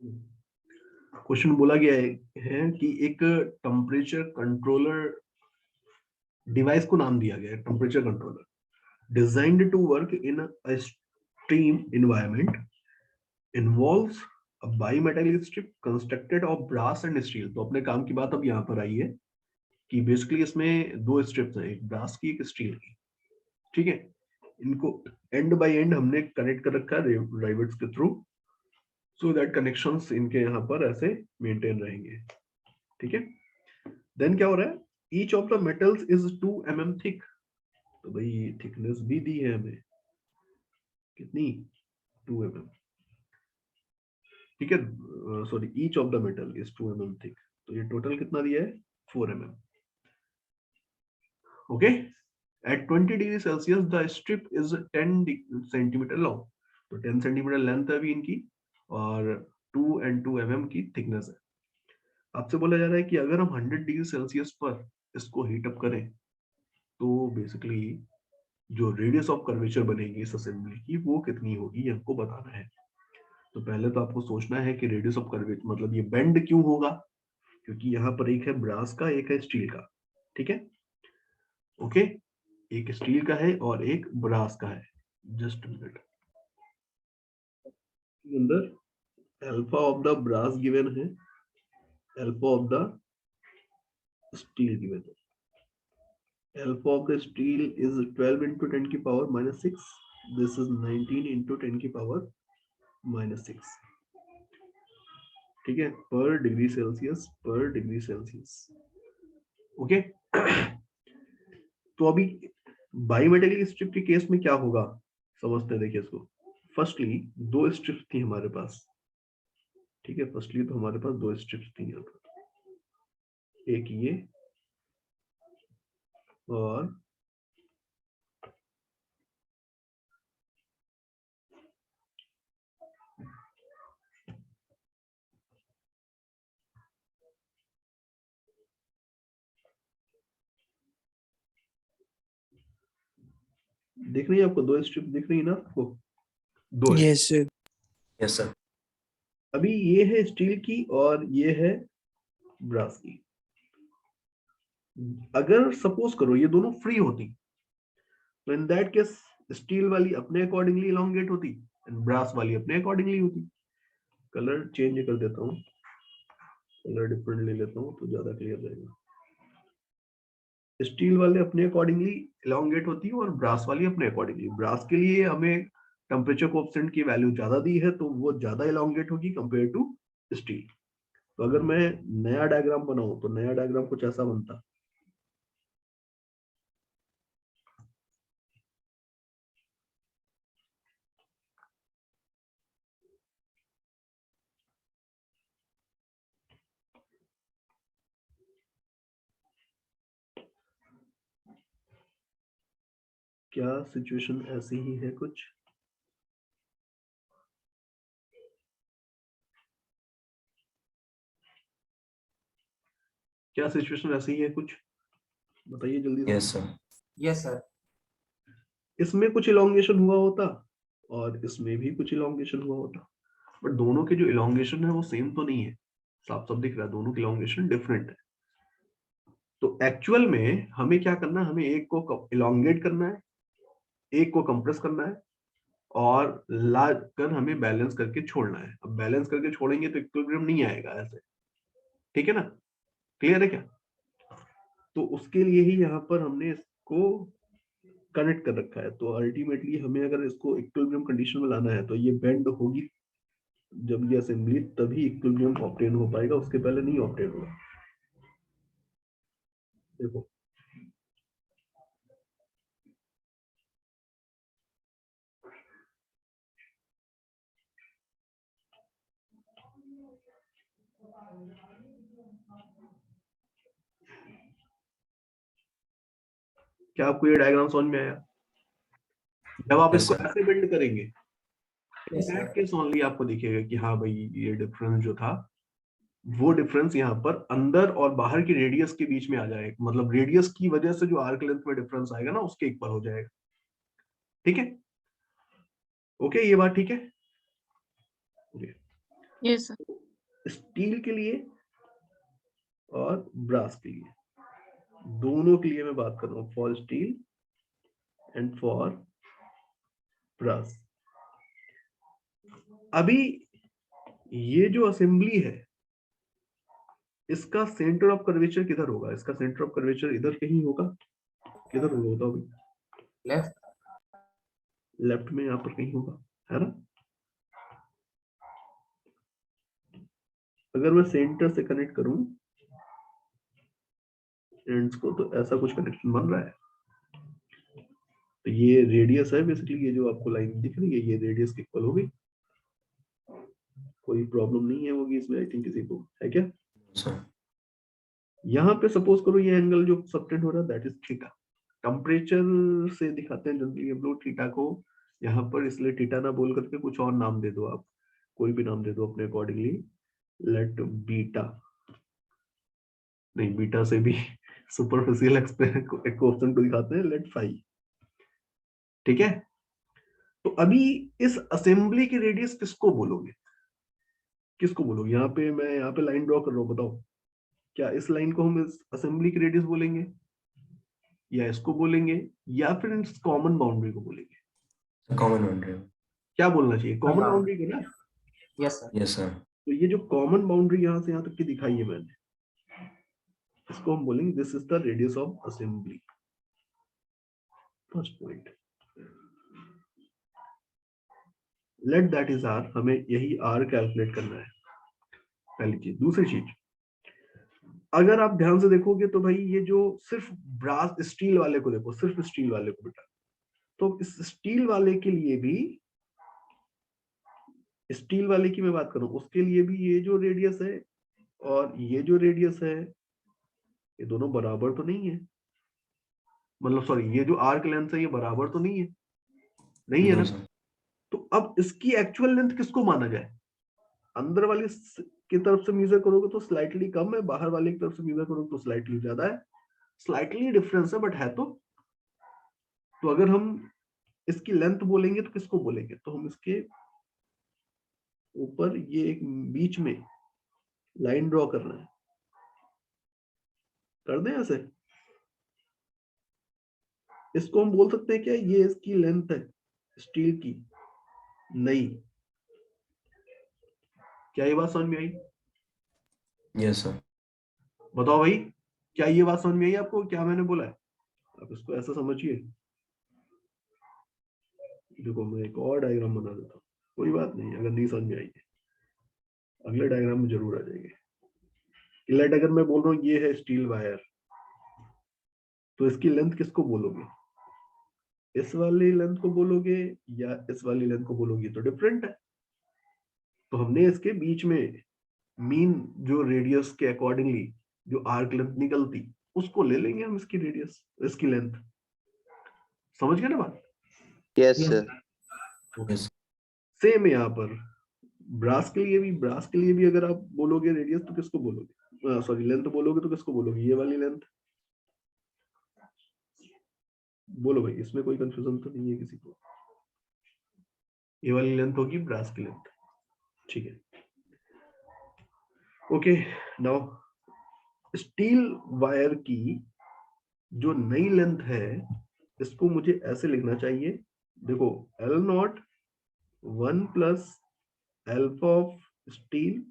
Question बोला गया है कि एक टेम्परेचर कंट्रोलर डिवाइस को नाम दिया गया है temperature controller designed to work in a extreme environment involves a bimetallic strip constructed of brass and steel. तो अपने काम की बात अब यहाँ पर आई है कि बेसिकली इसमें दो स्ट्रिप्स हैं, एक ब्रास की एक स्टील की। ठीक है, इनको एंड बाय एंड हमने कनेक्ट कर रखा है राइवेट्स के थ्रू, सो दैट कनेक्शंस इनके यहाँ पर ऐसे मेंटेन रहेंगे। ठीक है, देन क्या हो रहा है, each of the metals is 2 mm thick. तो भाई थिकनेस भी दी है हमें, कितनी, 2 mm। ठीक है, sorry, each of the metal is 2 mm thick, तो ये टोटल कितना दिया है, 4 mm। Okay, at 20 degree Celsius the strip is 10 centimetre long. तो 10 सेंटीमीटर लेंथ है अभी इनकी और 2 and 2 mm की थिकनेस है। आपसे बोला जा रहा है कि अगर हम 100 डिग्री सेल्सियस पर इसको हीट अप करें तो बेसिकली जो रेडियस ऑफ कर्वेचर बनेगी इस असेंबली की वो कितनी होगी, ये हमको बताना है। तो पहले तो आपको सोचना है कि रेडियस ऑफ कर्वेचर मतलब ये बेंड क्यों होगा, क्योंकि यहाँ पर एक है ब्रास का एक है स्टील का। ठीक है, ओके, एक स्टील का है और एक ब्रास का है। जस्ट मिनट, अंदर alpha of the brass given है, alpha of the steel given है। Alpha of the steel is 12 into 10 की power minus 6. This is 19 into 10 की power minus 6. ठीक है, पर डिग्री सेल्सियस, पर डिग्री सेल्सियस। ओके, तो अभी बाईमेटालिक स्ट्रिप के केस में क्या होगा समझते हैं, देखिए इसको। फर्स्टली दो स्ट्रिप्स थी हमारे पास। ठीक है, फर्स्टली तो हमारे पास दो स्ट्रिप्स थी यहाँ पर, एक ये और दिख रही है आपको, दो स्ट्रिप दिख रही है ना आपको, दो है। Yes sir. Yes sir. अभी ये है स्टील की और ये है ब्रास की। अगर सपोज करो ये दोनों फ्री होती तो इन दैट केस स्टील वाली अपने अकॉर्डिंगली इलोंगेट होती एंड ब्रास वाली अपने अकॉर्डिंगली होती। कलर चेंज कर देता हूँ, कलर डिफरेंट ले लेता हूँ तो ज्यादा क्लियर रहेगा। स्टील वाले अपने अकॉर्डिंगली इलोंगेट होती है और ब्रास वाली अपने अकॉर्डिंगली। ब्रास के लिए हमें टेम्परेचर कोएफिशिएंट की वैल्यू ज्यादा दी है तो वो ज्यादा इलोंगेट होगी कंपेयर टू स्टील। तो अगर मैं नया डायग्राम बनाऊं तो नया डायग्राम कुछ ऐसा बनता। क्या सिचुएशन ऐसी ही है कुछ? क्या सिचुएशन ऐसी ही है कुछ, बताइए जल्दी से। Yes sir. Yes sir. इसमें कुछ इलोंगेशन हुआ होता और इसमें भी कुछ इलोंगेशन हुआ होता, बट दोनों के जो इलोंगेशन है वो सेम तो नहीं है। साफ साफ दिख रहा है दोनों की इलोंगेशन डिफरेंट है। तो एक्चुअल में हमें क्या करना है, हमें एक को इलोंगेट करना है, एक को कंप्रेस करना है और ला कर हमें बैलेंस करके छोड़ना है। अब बैलेंस करके छोड़ेंगे तो इक्विलिब्रियम नहीं आएगा ऐसे, ठीक है ना, क्लियर है क्या? तो उसके लिए ही यहाँ पर हमने इसको कनेक्ट कर रखा है। तो अल्टीमेटली हमें अगर इसको इक्विलिब्रियम कंडीशन में लाना है तो ये बेंड होगी जब ये असेंबली, तभी इक्विलिब्रियम ऑब्टेन हो पाएगा, उसके पहले नहीं ऑब्टेन होगा। देखो क्या आपको ये डायग्राम समझ में आया? जब आप Yes, इसको sir. ऐसे बेंड करेंगे इन Yes, that sir. Case only आपको दिखेगा कि हाँ भाई ये डिफरेंस जो था वो डिफरेंस यहाँ पर अंदर और बाहर की रेडियस के बीच में आ जाएगा। मतलब रेडियस की वजह से जो आर्क लेंथ में डिफरेंस आएगा ना उसके इक्वल हो जाएगा। ठीक है, ओके, ये बात ठीक है? Yes sir. स्टील के लिए और ब्रास के लिए, दोनों के लिए मैं बात कर रहा हूं, for steel and for brass. अभी ये जो असेंबली है इसका सेंटर ऑफ कर्वेचर किधर होगा? इसका सेंटर ऑफ कर्वेचर इधर कहीं होगा, किधर होगा बताओ भाई? लेफ्ट, लेफ्ट में यहाँ पर कहीं होगा, है ना? अगर मैं सेंटर से कनेक्ट करूं एंड्स को, तो ऐसा कुछ कनेक्शन बन रहा है। तो ये रेडियस है बेसिकली, ये जो आपको लाइन दिख रही है ये रेडियस की इक्वल होगी, कोई प्रॉब्लम नहीं है होगी इसमें, आई थिंक किसी को है क्या? यहाँ पे सपोज करो ये एंगल जो सबटेंड हो रहा है दैट इज थीटा। टेम्परेचर से दिखाते हैं जनरली हम लोग थीटा को यहाँ पर, इसलिए थीटा ना बोल करके कुछ और नाम दे दो, आप कोई भी नाम दे दो अपने अकॉर्डिंगली, लेट बीटा, नहीं बीटा से भी सुपरफिशियल एक्सप्रेशन को दिखाते हैं, लेट फाई। ठीक है, तो अभी इस असेंबली की रेडियस किसको बोलोगे? किसको बोलोगे? यहाँ पे लाइन ड्रॉ कर रहा हूं, बताओ क्या इस लाइन को हम इस असेंबली की रेडियस बोलेंगे, या इसको बोलेंगे, या फिर इस कॉमन बाउंड्री को बोलेंगे? Common boundary. क्या बोलना चाहिए? कॉमन बाउंड्री को ना? Yes sir, yes sir. तो ये जो कॉमन बाउंड्री यहाँ से यहाँ तक की दिखाई है मैंने, इसको हम बोलेंगे this is the radius of assembly. First point, let that is r, हमें यही आर कैलकुलेट करना है, पहली चीज। दूसरी चीज, अगर आप ध्यान से देखोगे तो भाई ये जो सिर्फ ब्रास स्टील वाले को देखो, सिर्फ स्टील वाले को बेटा, तो इस स्टील वाले के लिए भी, स्टील वाले की मैं बात करूं उसके लिए भी ये जो रेडियस है और ये जो रेडियस है ये दोनों बराबर तो नहीं है, मतलब सॉरी ये जो आर्क लेंथ है ये बराबर तो नहीं है, नहीं है ना? तो अब इसकी एक्चुअल लेंथ किसको माना जाए? अंदर वाली की तरफ से मेजर करोगे तो स्लाइटली कम है, बाहर वाले की तरफ से मेजर करोगे तो स्लाइटली ज्यादा है, स्लाइटली डिफरेंस है बट है तो अगर हम इसकी लेंथ बोलेंगे तो किसको बोलेंगे? तो हम इसके ऊपर ये एक बीच में लाइन ड्रॉ कर रहे हैं, कर दें ऐसे, इसको हम बोल सकते हैं क्या ये इसकी लेंथ है स्टील की? नहीं। क्या ये बात समझ में आई? Yes sir. बताओ भाई, क्या ये बात समझ में आई आपको? क्या मैंने बोला है आप इसको ऐसा समझिए। देखो मैं एक और डायग्राम बना देता हूँ, कोई बात नहीं अगर नहीं समझ में आई अगले डायग्राम में जरूर आ जाएंगे। लेट अगर मैं बोल रहा हूँ ये है स्टील वायर, तो इसकी लेंथ किसको बोलोगे? इस वाली लेंथ को बोलोगे या इस वाली लेंथ को बोलोगे? तो डिफरेंट है, तो हमने इसके बीच में मीन जो रेडियस के अकॉर्डिंगली जो आर्क लेंथ निकलती उसको ले लेंगे हम इसकी रेडियस, इसकी लेंथ। समझ गए ना बात? Yes sir. सेम है यहाँ पर ब्रास के लिए भी, ब्रास के लिए भी अगर आप बोलोगे रेडियस तो किसको बोलोगे? सॉरी लेंथ बोलोगे तो किसको बोलोगे? ये वाली लेंथ। बोलो भाई, इसमें कोई कंफ्यूजन तो नहीं है किसी को? ये वाली लेंथ होगी ब्रास की लेंथ, ठीक है? ओके, नाउ स्टील वायर की जो नई लेंथ है इसको मुझे ऐसे लिखना चाहिए, देखो L not 1 plus alpha of steel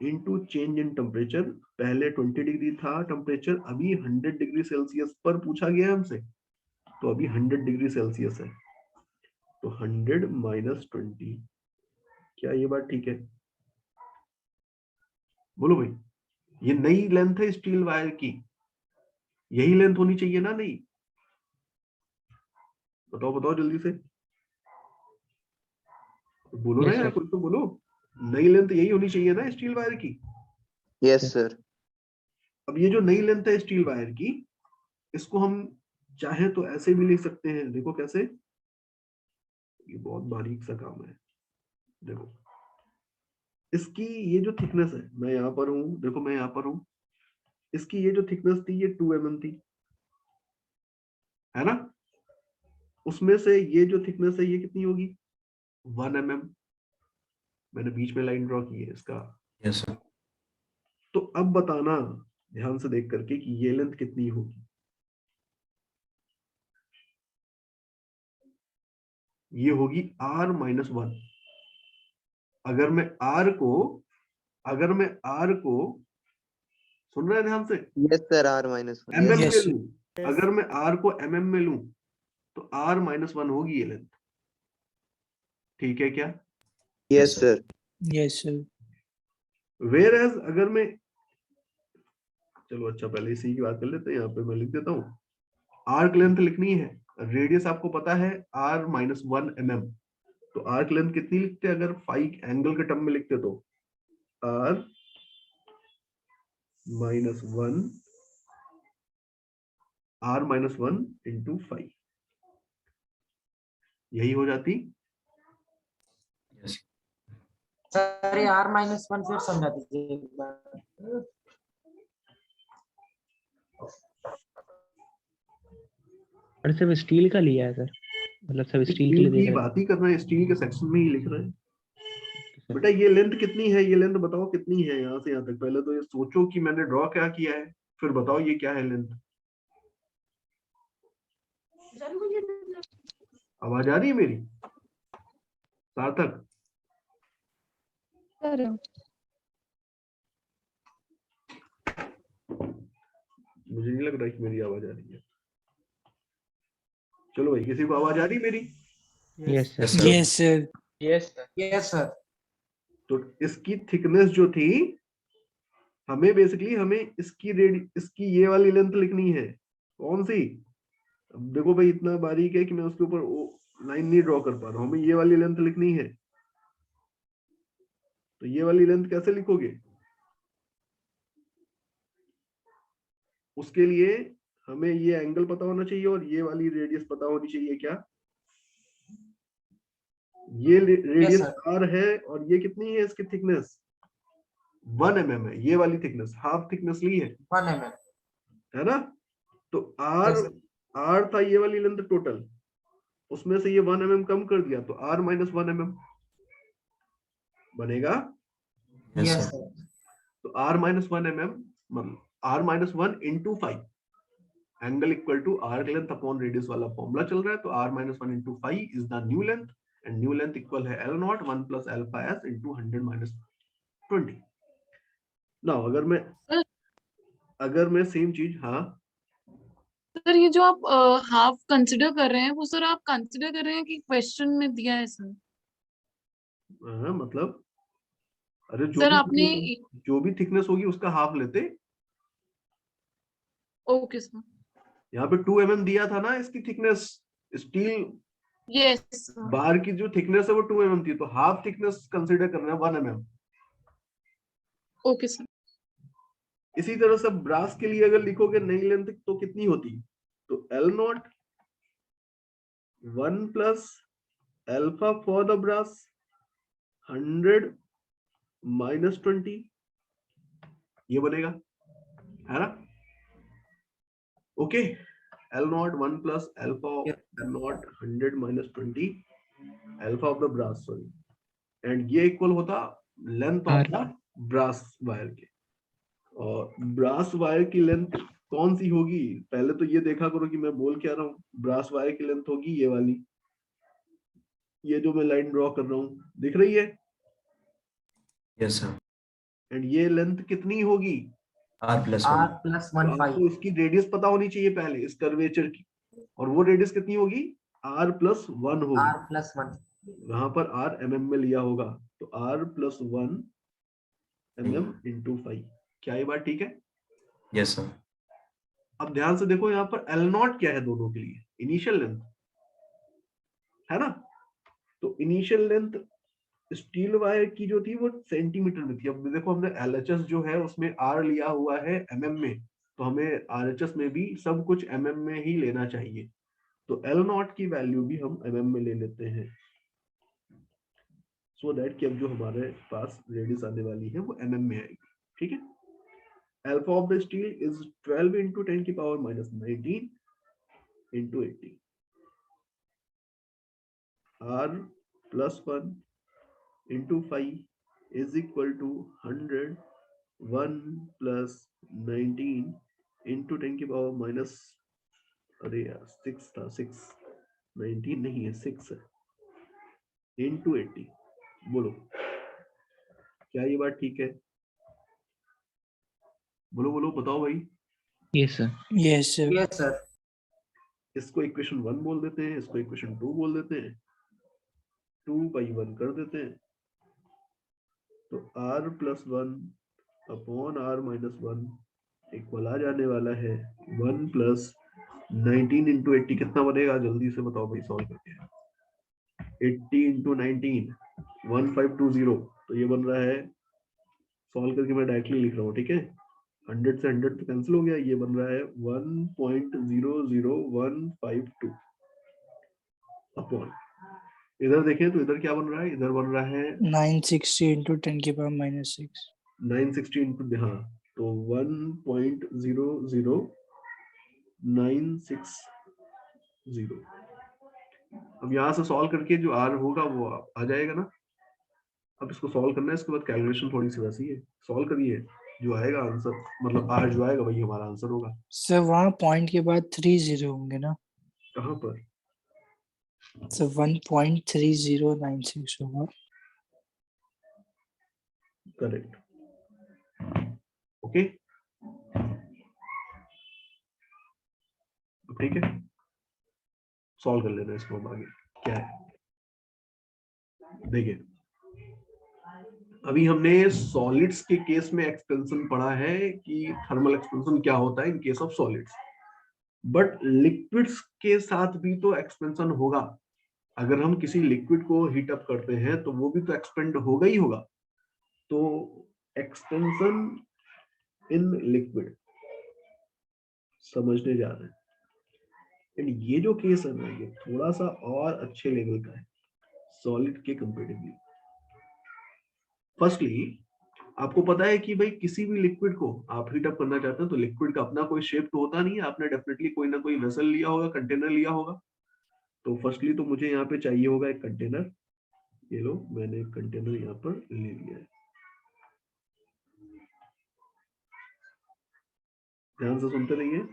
into change in temperature. पहले 20 डिग्री था टेम्परेचर, अभी 100 डिग्री सेल्सियस पर पूछा गया हमसे, तो अभी 100 डिग्री सेल्सियस है, तो 100 माइनस 20। क्या ये बात ठीक है? बोलो भाई, ये नई लेंथ है स्टील वायर की, यही लेंथ होनी चाहिए ना? नहीं, बताओ बताओ जल्दी से, बोलो ना यार, कुछ तो बोलो। नई लेंथ यही होनी चाहिए ना स्टील वायर की? Yes sir. अब ये जो नई लेंथ है स्टील वायर की, इसको हम चाहे तो ऐसे भी लिख सकते हैं, देखो कैसे, ये बहुत बारीक सा काम है। देखो इसकी ये जो थिकनेस है, मैं यहाँ पर हूं, देखो मैं यहाँ पर हूं, इसकी ये जो थिकनेस थी ये 2 mm थी, है ना? उसमें से ये जो थिकनेस है ये कितनी होगी? 1 mm। मैंने बीच में लाइन ड्रॉ की है इसका। Yes sir. तो अब बताना ध्यान से देख करके कि ये लेंथ कितनी होगी। ये होगी r-1। अगर मैं r को सुन रहे हैं ध्यान से, Yes, sir. R-1. mm Yes, में sir. लूं, अगर मैं r को mm में लूं तो r-1 होगी ये लेंथ। ठीक है क्या? Yes, sir. Yes, sir. Whereas अगर मैं, चलो अच्छा पहले इसी की बात कर लेते हैं। यहाँ पे मैं लिख देता हूँ, आर्क लेंथ लिखनी है, रेडियस आपको पता है r-1 mm, तो आर्क लेंथ कितनी लिखते हैं अगर फाई एंगल के टर्म में लिखते तो r-1 r-1 इंटू फाई, यही हो जाती। Yes. सर ये r-1 फिर समझा दीजिए एक बार। और सब स्टील का लिया है सर, मतलब सब स्टील के लिए स्टील देख की रहे बात ही कर रहे हैं, स्टील के सेक्शन में ही लिख रहे हैं। हैं। बेटा ये लेंथ कितनी है, ये लेंथ बताओ कितनी है यहाँ से यहाँ तक। पहले तो ये सोचो कि मैंने ड्रॉ क्या किया है, फिर बताओ ये क्या है लेंथ। आवाज आ रही है मेरी सार्थक? मुझे नहीं लग रहा कि मेरी आवाज आ रही है। चलो भाई, किसी को आवाज आ रही मेरी? Yes Yes, sir. sir. Yes sir. Yes sir. तो इसकी थिकनेस जो थी, हमें बेसिकली हमें इसकी ये वाली लेंथ लिखनी है। कौन सी? अब देखो भाई इतना बारीक है कि मैं उसके ऊपर लाइन नहीं ड्रॉ कर पा रहा हूं। हमें ये वाली लेंथ लिखनी है, तो ये वाली लेंथ कैसे लिखोगे? उसके लिए हमें ये एंगल पता होना चाहिए और ये वाली रेडियस पता होनी चाहिए। क्या ये रेडियस r है और ये कितनी है इसकी थिकनेस? 1 mm है। ये वाली थिकनेस हाफ थिकनेस ली है 1 mm है ना? तो r था ये वाली लेंथ टोटल, उसमें से ये 1 mm कम कर दिया तो r-1 mm बनेगा। Yes, yes sir. सर। तो r-1 mm मतलब r-1 into 5 angle equal to arc length upon radius वाला फॉर्मूला चल रहा है। तो r-1 into 5 is the new length, and new length equal है L0 1 plus alpha s into 100 minus 20। Now अगर मैं सेम चीज, हाँ सर ये जो आप हाफ कंसिडर कर रहे हैं वो सर आप कंसिडर कर रहे हैं कि क्वेश्चन में दिया है सर? मतलब अरे सर आपने जो भी थिकनेस होगी उसका हाफ लेते। Okay sir. यहाँ पे 2 mm दिया था ना इसकी थिकनेस, स्टील यस सर। बार की जो थिकनेस है वो 2 mm थी, तो हाफ थिकनेस कंसीडर करना है 1 mm। Okay sir. इसी तरह से ब्रास के लिए अगर लिखोगे नई लेंथ तो कितनी होती? तो L0 1 plus alpha for the brass 100 minus 20, ये बनेगा, है ना? Okay, L0 1 plus alpha L0 100 minus 20 alpha of the brass, sorry, and ये इक्वल होता length of the brass wire के। और ब्रास वायर की लेंथ कौन सी होगी? पहले तो ये देखा करो कि मैं बोल क्या रहा हूँ। ब्रास वायर की लेंथ होगी ये वाली, ये जो मैं लाइन ड्रॉ कर रहा हूँ, दिख रही है? Yes, sir. एंड ये लेंथ कितनी होगी? R+1. r+1 5 तो इसकी रेडियस पता होनी चाहिए पहले इस कर्वेचर की, और वो रेडियस कितनी होगी? r+1 होगी। r+1 वहां पर r mm में लिया होगा, तो r+1 mm इंटू 5। क्या ये बात ठीक है? Yes, sir. अब ध्यान से देखो, यहाँ पर L0 क्या है दोनों के लिए? इनिशियल लेंथ है ना? तो इनिशियल लेंथ स्टील वायर की जो थी वो सेंटीमीटर में थी। अब देखो हमने LHS जो है उसमें R लिया हुआ है mm में, तो हमें RHS में भी सब कुछ mm में ही लेना चाहिए। तो L0 की वैल्यू भी हम mm में ले लेते हैं, सो दैट कि अब जो हमारे पास रेडियस आने वाली है वो mm में आएगी। ठीक है? Alpha of the steel is 12 into 10 की power minus 19 into 80। R+1 into 5 is equal to 100 1 plus 19 into 10 की पावर माइनस, अरे यार 6 था, 6 19 नहीं है, 6 है, into 80। बोलो क्या ये बात ठीक है? बोलो बोलो बताओ भाई। Yes sir. Yes sir. Yes sir. इसको इक्वेशन 1 बोल देते हैं, इसको इक्वेशन 2 बोल देते हैं, 2/1 कर देते हैं, तो r plus 1 upon r minus 1 equal आ जाने वाला है 1 प्लस 19 इंटू 80। कितना बनेगा जल्दी से बताओ भाई सॉल्व करके। 80 इंटू 19 1520, तो ये बन रहा है, सॉल्व करके मैं डायरेक्टली लिख रहा हूँ, ठीक है। 100 से 100 तो कैंसिल हो गया, ये बन रहा है 1.00152 अपॉन, इधर देखें तो इधर क्या बन रहा है, इधर बन रहा है 960 into 10 की पावर -6। 960 इंटू, हाँ तो 1.00960। अब यहाँ से सॉल्व करके जो आर होगा वो आ जाएगा ना। अब इसको सॉल्व करना है, इसके बाद कैलकुलेशन थोड़ी सी वैसी है, सॉल्व करिए, जो आएगा आंसर, मतलब आर जो आएगा वही हमारा आंसर होगा। सर वहाँ पॉइंट के बाद 3 जीरो होंगे ना? कहाँ पर? सर 1.3096 होगा। करेक्ट, ओके ठीक है, सॉल्व कर लेना इसको। आगे क्या है देखिए, अभी हमने सॉलिड्स के केस में एक्सपेंशन पढ़ा है कि थर्मल एक्सपेंशन क्या होता है in case of solids, but liquids के साथ भी तो एक्सपेंशन होगा। अगर हम किसी लिक्विड को हीट अप करते हैं तो वो भी तो एक्सपेंड होगा ही होगा। तो एक्सपेंशन इन लिक्विड समझने जा रहे हैं, एंड ये जो केस है ना, ये थोड़ा सा और अच्छे लेवल का है सॉलिड के कंपेरेटिवली। फर्स्टली आपको पता है कि भाई किसी भी लिक्विड को आप हीट अप करना चाहते हैं तो लिक्विड का अपना कोई शेप तो होता नहीं है, आपने डेफिनेटली कोई ना कोई वेसल लिया होगा, कंटेनर लिया होगा। तो फर्स्टली तो मुझे यहाँ पे चाहिए होगा एक कंटेनर। ये लो, मैंने एक कंटेनर यहाँ पर ले लिया है, ध्यान से सुनते रहिए।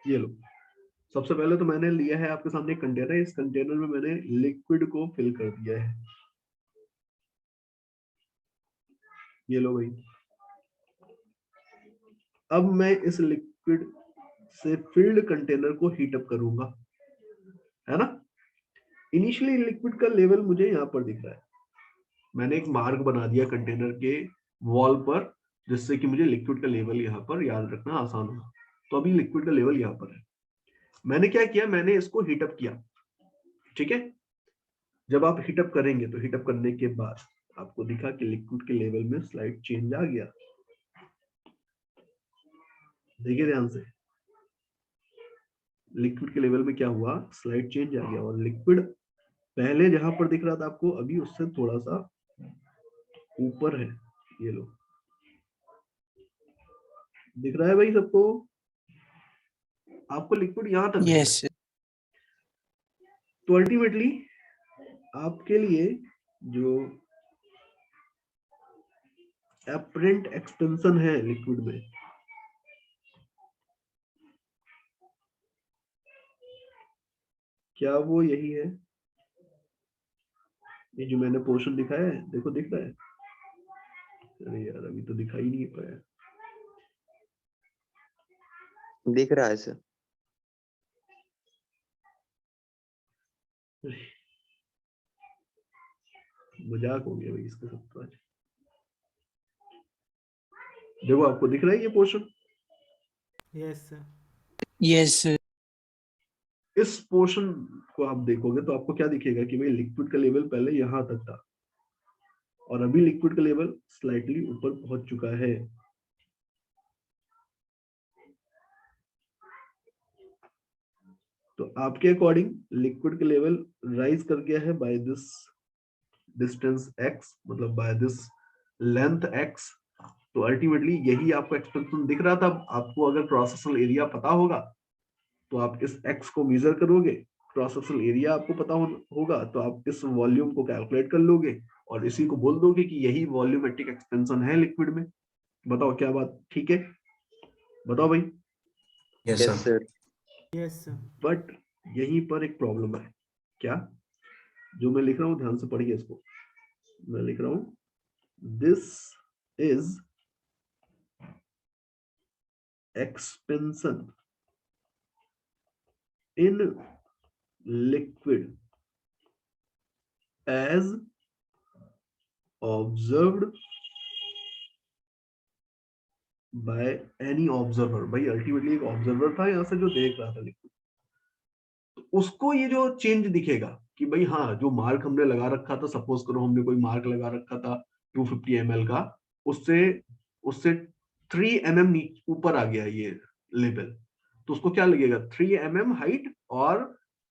ये लो, सबसे पहले तो मैंने लिया है आपके सामने कंटेनर, इस कंटेनर में मैंने लिक्विड को फिल कर दिया है। ये लो भाई, अब मैं इस लिक्विड से फिल्ड कंटेनर को हीट अप करूंगा, है ना। इनिशियली लिक्विड का लेवल मुझे यहाँ पर दिख रहा है, मैंने एक मार्क बना दिया कंटेनर के वॉल पर, जिससे कि मुझे लिक्विड का लेवल यहाँ पर याद रखना आसान हो। तो अभी लिक्विड का लेवल यहाँ पर है, मैंने क्या किया, मैंने इसको हीटअप किया, ठीक है। जब आप हीटअप करेंगे तो हीटअप करने के बाद आपको दिखा कि लिक्विड के लेवल में स्लाइड चेंज आ गया। देखिए ध्यान से, लिक्विड के लेवल में क्या हुआ, स्लाइड चेंज आ गया, और लिक्विड पहले जहां पर दिख रहा था आपको, अभी उससे थोड़ा सा ऊपर है। ये लो, दिख रहा है भाई सबको? आपको लिक्विड यहां तक दिख रहा है। यस। तो अल्टीमेटली आपके लिए जो एपरेंट एक्सपेंशन है लिक्विड में, क्या वो यही है? ये जो मैंने पोर्शन दिखाया है, देखो दिख रहा है? अरे यार अभी तो दिखाई नहीं पाया। दिख रहा है सर। मजाक हो गया भाई इसके साथ तो आज। देखो आपको दिख रहा है ये portion? Yes sir. Yes sir. इस पोर्शन को आप देखोगे तो आपको क्या दिखेगा कि भाई लिक्विड का लेवल पहले यहां तक था और अभी लिक्विड का लेवल स्लाइटली ऊपर पहुंच चुका है। तो आपके अकॉर्डिंग लिक्विड का लेवल राइज कर गया है बाय दिस डिस्टेंस x, मतलब बाय दिस लेंथ x, तो अल्टीमेटली यही आपको एक्सपेंशन दिख रहा था। आपको अगर क्रॉस सेक्शनल एरिया पता होगा तो आप इस x को मेजर करोगे, क्रॉस सेक्शनल एरिया आपको पता होगा तो आप इस वॉल्यूम को कैलकुलेट कर लोगे और इसी को बोल दोगे कि यही वॉल्यूमेट्रिक एक्सपेंशन है लिक्विड में। बताओ क्या बात ठीक है? बताओ भाई। Yes, yes sir. Sir. Yes, sir. But यहीं पर एक प्रॉब्लम है। क्या? जो मैं लिख रहा हूं ध्यान से पढ़िए इसको। मैं लिख रहा हूं this is expansion in liquid as observed by any observer। भाई अल्टीमेटली एक ऑब्जर्वर था यहाँ से जो देख रहा था लिक्विड, तो उसको ये जो चेंज दिखेगा कि भाई हाँ जो मार्क हमने लगा रखा था, सपोज करो हमने कोई मार्क लगा रखा था 250 ml का, उससे उससे 3 mm ऊपर आ गया ये लेवल, तो उसको क्या लगेगा 3 mm हाइट और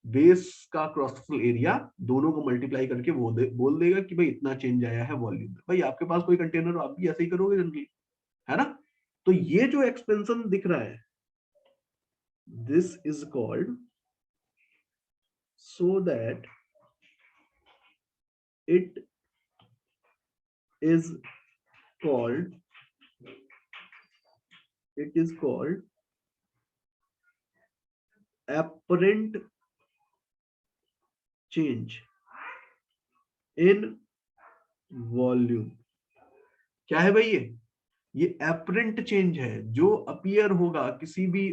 बेस का क्रॉस सेक्शनल एरिया दोनों को मल्टीप्लाई करके वो बोल देगा कि भाई इतना चेंज आया है वॉल्यूम में। भाई आपके पास कोई कंटेनर आप भी ऐसे ही करोगे जनरली, है ना? तो ये जो एक्सपेंशन दिख रहा है this is called, so that it is called apparent change in volume। क्या है भाई ये apparent change है जो अपीयर होगा किसी भी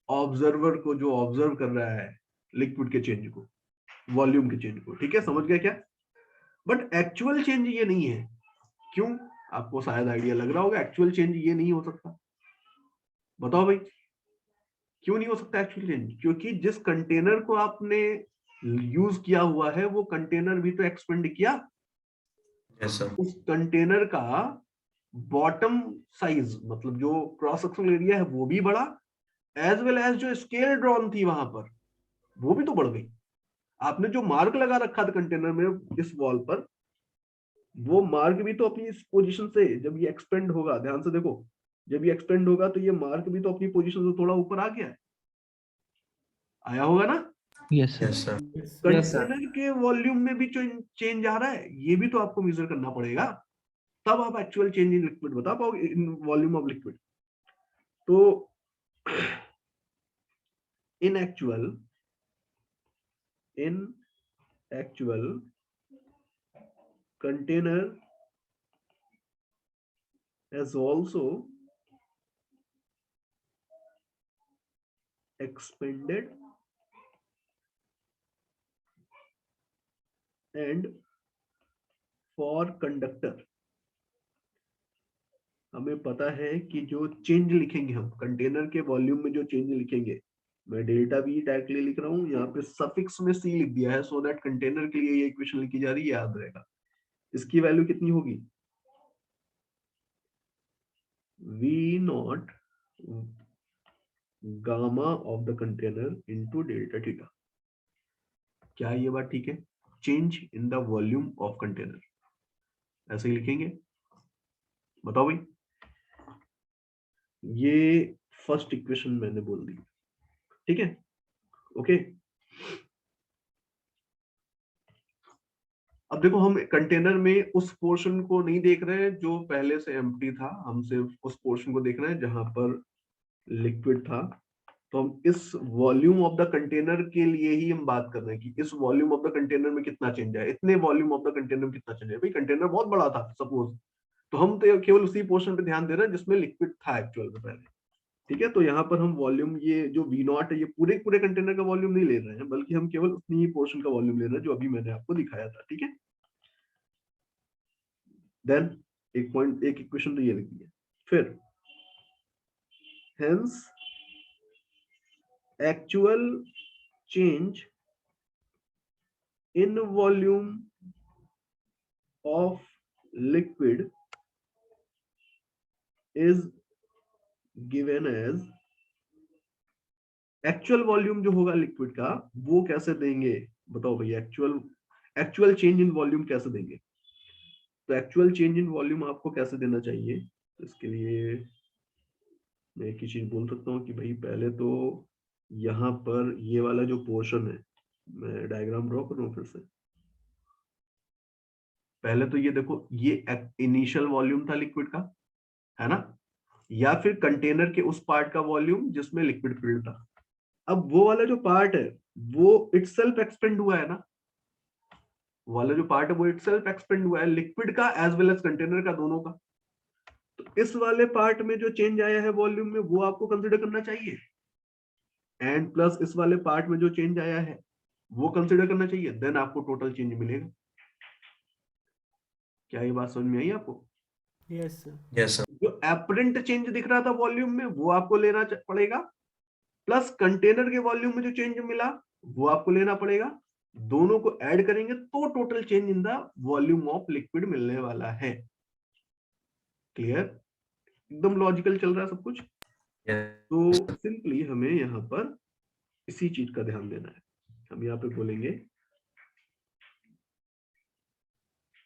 ऑब्जर्वर को जो ऑब्जर्व कर रहा है लिक्विड के चेंज को, वॉल्यूम के चेंज को। ठीक है, समझ गया क्या? बट एक्चुअल चेंज ये नहीं है। क्यों? आपको शायद आइडिया लग रहा होगा एक्चुअल चेंज ये नहीं हो सकता। बताओ भाई क्यों नहीं हो सकता एक्चुअल चेंज? क्योंकि जिस कंटेनर को आपने यूज किया हुआ है वो कंटेनर भी तो एक्सपेंड किया। Yes, sir. उस कंटेनर का बॉटम साइज मतलब जो क्रॉस सेक्शनल एरिया है वो भी बढ़ा, एज वेल एज जो स्केल ड्रॉन थी वहां पर वो भी तो बढ़ गई। आपने जो मार्क लगा रखा था कंटेनर में इस वॉल पर, वो मार्क भी तो अपनी इस पोजीशन से जब ये एक्सपेंड होगा, ध्यान से देखो, जब ये एक्सपेंड होगा तो ये मार्क भी तो अपनी पोजीशन से थोड़ा ऊपर आ गया है, आया होगा ना? Yes sir. Yes, sir. Yes, sir. Yes, sir. Container के वॉल्यूम में भी जो चेंज आ रहा है ये भी तो आपको मेजर करना पड़ेगा, तब आप एक्चुअल चेंज इन लिक्विड बता पाओगे, इन वॉल्यूम ऑफ लिक्विड। तो in actual container has also expanded and for conductor हमें पता है कि जो चेंज लिखेंगे हम कंटेनर के वॉल्यूम में, जो चेंज लिखेंगे, मैं डेल्टा वी डायरेक्टली लिख रहा हूं, यहाँ पे सफिक्स में सी लिख दिया है सो दैट कंटेनर के लिए ये इक्वेशन लिखी जा रही है, याद रहेगा। इसकी वैल्यू कितनी होगी? V not gamma of the container into delta theta. क्या ये बात ठीक है? Change in the volume of container ऐसे ही लिखेंगे। बताओ भाई, ये फर्स्ट इक्वेशन मैंने बोल दी, ठीक है? ओके, अब देखो हम कंटेनर में उस पोर्शन को नहीं देख रहे हैं जो पहले से एम्प्टी था, हम सिर्फ उस पोर्शन को देख रहे हैं जहां पर लिक्विड था। तो हम इस वॉल्यूम ऑफ द कंटेनर के लिए ही हम बात कर रहे हैं कि इस वॉल्यूम ऑफ द कंटेनर में कितना चेंज है, इतने वॉल्यूम ऑफ द कंटेनर में कितना चेंज है। भाई कंटेनर बहुत बड़ा था सपोज, तो हम तो केवल उसी पोर्शन पे ध्यान दे रहे हैं जिसमें लिक्विड था एक्चुअल में पहले। ठीक है, तो यहाँ पर हम वॉल्यूम, ये जो V नॉट है, ये पूरे पूरे कंटेनर का वॉल्यूम नहीं ले रहे हैं, बल्कि हम केवल उतनी ही पोर्शन का वॉल्यूम ले रहे हैं जो अभी मैंने आपको दिखाया था। ठीक है, देन एक इक्वेशन तो ये लिख दिया। फिर hence actual change in volume of liquid is given as, actual volume जो होगा लिक्विड का वो कैसे देंगे? बताओ भाई, एक्चुअल चेंज इन वॉल्यूम कैसे देंगे? तो एक्चुअल चेंज इन वॉल्यूम आपको कैसे देना चाहिए? इसके लिए मैं एक ही चीज बोल सकता हूँ कि भाई पहले तो यहाँ पर ये वाला जो पोर्शन है, मैं डायग्राम ड्रॉ करूँ फिर से। पहले तो ये देखो, ये इनिशियल वॉल्यूम था लिक्विड का, है ना, या फिर कंटेनर के उस पार्ट का वॉल्यूम जिसमें लिक्विड फिल्ड था। अब वो वाला जो पार्ट है वो इटसेल्फ एक्सपेंड हुआ है ना, वाला जो पार्ट है वो इटसेल्फ एक्सपेंड हुआ है, लिक्विड का एज वेल एज कंटेनर का, दोनों का। तो इस वाले पार्ट में जो चेंज आया है वॉल्यूम में, वो आपको कंसिडर करना चाहिए, एंड प्लस इस वाले पार्ट में जो चेंज आया है वो कंसिडर करना चाहिए, देन आपको टोटल चेंज मिलेगा। क्या ये बात समझ में आई आपको? Yes, sir. Yes, sir. जो एपरेंट चेंज दिख रहा था वॉल्यूम में वो आपको लेना पड़ेगा, प्लस कंटेनर के वॉल्यूम में जो चेंज मिला वो आपको लेना पड़ेगा। दोनों को ऐड करेंगे तो total change in the volume of liquid मिलने वाला है। क्लियर? एकदम लॉजिकल चल रहा है सब कुछ। Yes. तो सिंपली हमें यहाँ पर इसी चीज का ध्यान देना है। हम यहाँ पे बोलेंगे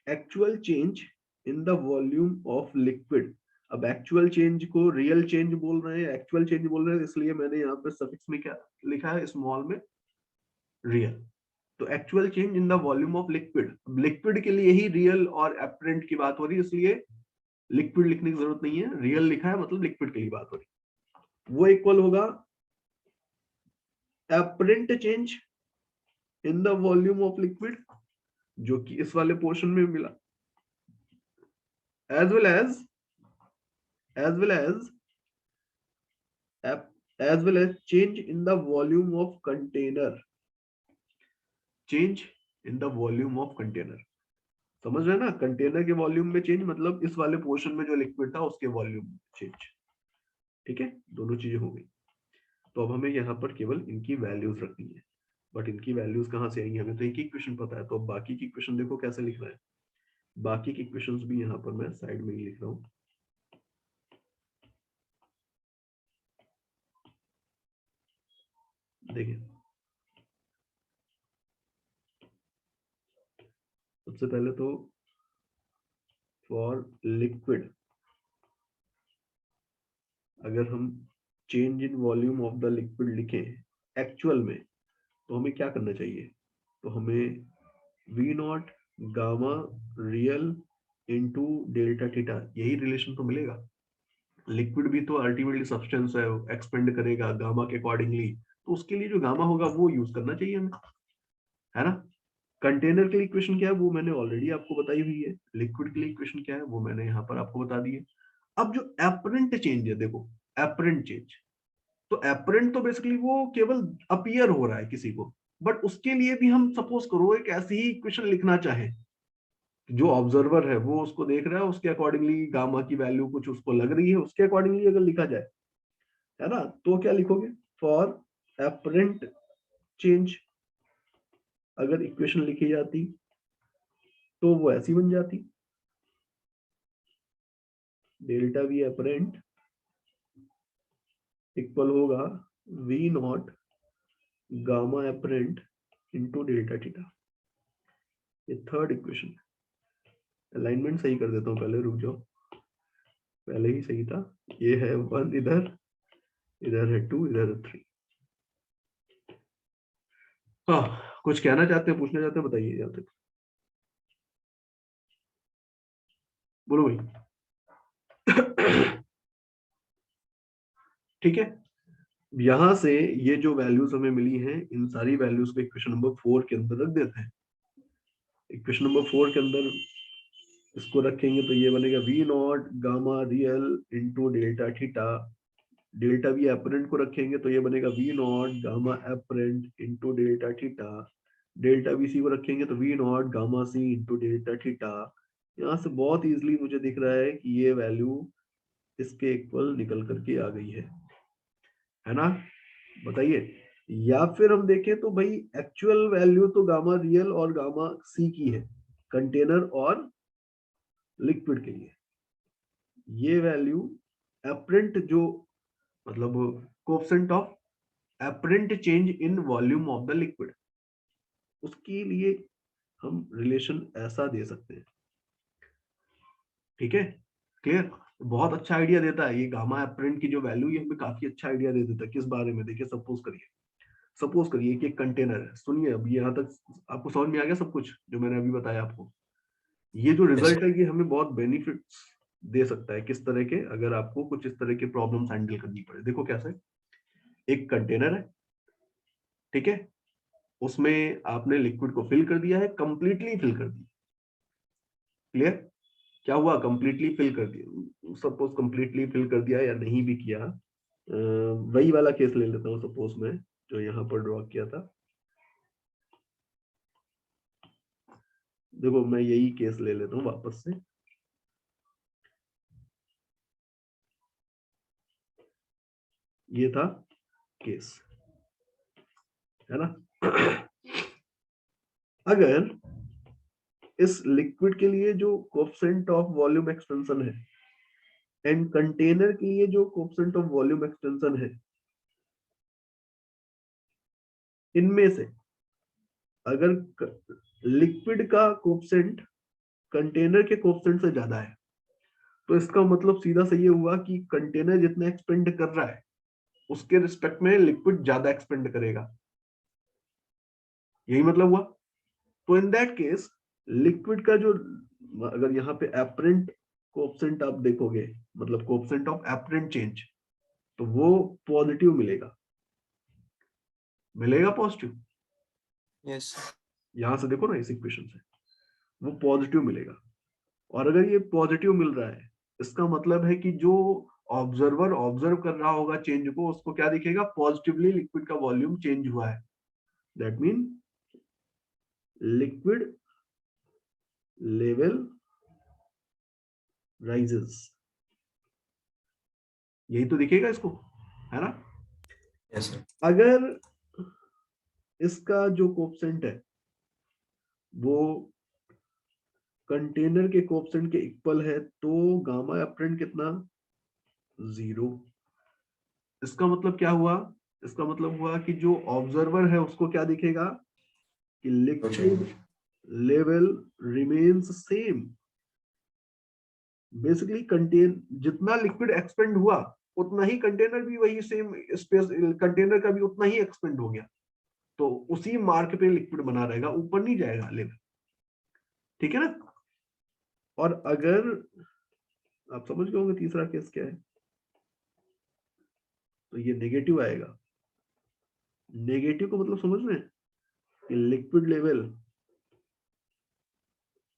actual change in the volume of liquid. अब एक्चुअल चेंज को रियल चेंज बोल रहे हैं, एक्चुअल चेंज बोल रहे हैं, इसलिए मैंने यहाँ पे सफिक्स में क्या लिखा है, स्मॉल में रियल। तो actual change in the volume of liquid, liquid के लिए ही रियल और एपरेंट की बात हो रही है, इसलिए लिक्विड लिखने की जरूरत नहीं है, रियल लिखा है मतलब लिक्विड के लिए बात हो रही है। वो इक्वल होगा apparent change in the volume of liquid, जो कि इस वाले पोर्शन में मिला, as well as change in the volume of container, change in the volume of container। समझ रहे हैं ना, कंटेनर के वॉल्यूम में चेंज मतलब इस वाले पोर्शन में जो लिक्विड था उसके वॉल्यूम चेंज। ठीक है, दोनों चीजें हो गई। तो अब हमें यहाँ पर केवल इनकी वैल्यूज रखनी है, बट इनकी वैल्यूज कहाँ से आएंगी, हमें तो एक ही इक्वेशन पता है। तो अब बाकी की इक्वेशन देखो कैसे लिखना है। बाकी की इक्वेशंस भी यहाँ पर मैं साइड में ही लिख रहा हूँ। देखिए, सबसे पहले तो फॉर लिक्विड अगर हम change in volume of the liquid लिखें एक्चुअल में, तो हमें क्या करना चाहिए, तो हमें V naught gamma real into delta theta, यही रिलेशन तो मिलेगा। लिक्विड भी तो अल्टीमेटली सब्सटेंस है, एक्सपेंड करेगा गामा के अकॉर्डिंगली, तो उसके लिए जो गामा होगा वो यूज करना चाहिए हमें, है ना। कंटेनर के लिए इक्वेशन क्या है वो मैंने ऑलरेडी आपको बताई हुई है, लिक्विड के लिए इक्वेशन क्या है वो मैंने यहाँ पर आपको बता दी है। अब जो एपरेंट चेंज है, देखो एपरेंट चेंज, तो एपरेंट तो बेसिकली वो केवल अपीयर हो रहा है किसी को, बट उसके लिए भी हम सपोज करो एक ऐसी ही इक्वेशन लिखना चाहे, जो ऑब्जर्वर है वो उसको देख रहा है, उसके अकॉर्डिंगली गामा की वैल्यू कुछ उसको लग रही है, उसके अकॉर्डिंगली अगर लिखा जाए, है ना, तो क्या लिखोगे, फॉर एपरेंट चेंज अगर इक्वेशन लिखी जाती तो वो ऐसी बन जाती, डेल्टा वी एपरेंट इक्वल होगा V naught gamma apparent into delta theta. ये थर्ड इक्वेशन। अलाइनमेंट सही कर देता हूँ पहले, रुक जाओ, पहले ही सही था। ये है 1 इधर, इधर है 2, इधर है 3। हाँ, कुछ कहना चाहते हैं, पूछना चाहते हैं, बताइए यहाँ तक, बोलो भाई। ठीक है, यहां से ये जो वैल्यूज हमें मिली हैं, इन सारी वैल्यूज को इक्वेशन नंबर 4 के अंदर रख देते हैं। इक्वेशन नंबर 4 के अंदर इसको रखेंगे तो ये बनेगा v naught gamma real into delta theta, delta we apparent को रखेंगे तो ये बनेगा v naught gamma apparent into delta theta, delta v c को रखेंगे तो v naught gamma c into delta theta. यहाँ से बहुत इजीली मुझे दिख रहा है कि ये वैल्यू इसके इक्वल निकल करके आ गई है ना, बताइए। या फिर हम देखें तो भाई एक्चुअल वैल्यू तो गामा रियल और गामा सी की है, कंटेनर और लिक्विड के लिए। ये वैल्यू एपरेंट जो मतलब coefficient of apparent change in volume of the liquid, उसके लिए हम रिलेशन ऐसा दे सकते हैं। ठीक है, क्लियर। बहुत अच्छा आइडिया देता है ये गामा एपरेंट की जो वैल्यू, ये हमें काफी अच्छा आइडिया दे देता है। किस बारे में? देखिए सपोज करिए कि एक कंटेनर है। सुनिए, अभी यहाँ तक आपको समझ में आ गया सब कुछ जो मैंने अभी बताया आपको? ये जो रिजल्ट है ये हमें बहुत बेनिफिट्स दे सकता है। किस तरह के? अगर आपको कुछ इस तरह के प्रॉब्लम्स हैंडल करनी पड़े। देखो कैसे, एक कंटेनर है, ठीक है, उसमें आपने लिक्विड को फिल कर दिया है, कंप्लीटली फिल कर दिया। क्लियर? क्या हुआ? कंप्लीटली फिल कर दिया। सपोज कंप्लीटली फिल कर दिया या नहीं भी किया, वही वाला केस ले लेता हूँ सपोज मैं, जो यहाँ पर ड्रॉ किया था। देखो मैं यही केस ले लेता हूँ वापस से। ये था केस, है ना? अगर इस लिक्विड के लिए जो कोएफिशिएंट ऑफ वॉल्यूम एक्सटेंशन है एंड कंटेनर के लिए जो कोएफिशिएंट ऑफ वॉल्यूम एक्सटेंशन है, इनमें से अगर लिक्विड का कोएफिशिएंट कंटेनर के कोएफिशिएंट से ज्यादा है, तो इसका मतलब सीधा सा ये हुआ कि कंटेनर जितना एक्सपेंड कर रहा है उसके रिस्पेक्ट में लिक्विड ज्यादा एक्सपेंड करेगा। यही मतलब हुआ। तो इन दैट केस लिक्विड का जो, अगर यहाँ पे एपरेंट कोएफिशिएंट आप देखोगे, मतलब कोएफिशिएंट ऑफ एपरेंट चेंज, तो वो पॉजिटिव मिलेगा। मिलेगा पॉजिटिव। Yes. यहां से देखो ना, इस इक्वेशन से वो पॉजिटिव मिलेगा। और अगर ये पॉजिटिव मिल रहा है, इसका मतलब है कि जो ऑब्जर्वर ऑब्जर्व कर रहा होगा चेंज को, उसको क्या दिखेगा? पॉजिटिवली लिक्विड का वॉल्यूम चेंज हुआ है। That mean liquid level rises. यही तो दिखेगा इसको, है ना? Yes, sir. अगर इसका जो कोएफिशिएंट है वो कंटेनर के कोएफिशिएंट के इक्वल है, तो गामा एपरेंट कितना? 0। इसका मतलब क्या हुआ? इसका मतलब हुआ कि जो ऑब्जर्वर है उसको क्या दिखेगा? कि liquid level remains same. Basically contain जितना लिक्विड एक्सपेंड हुआ उतना ही कंटेनर भी वही सेम स्पेस, कंटेनर का भी उतना ही एक्सपेंड हो गया। तो उसी मार्क पे लिक्विड बना रहेगा, ऊपर नहीं जाएगा लेवल। ठीक है ना? और अगर आप समझ गए होंगे तीसरा केस क्या है, तो ये नेगेटिव आएगा। नेगेटिव को मतलब समझ रहे हैं कि लिक्विड लेवल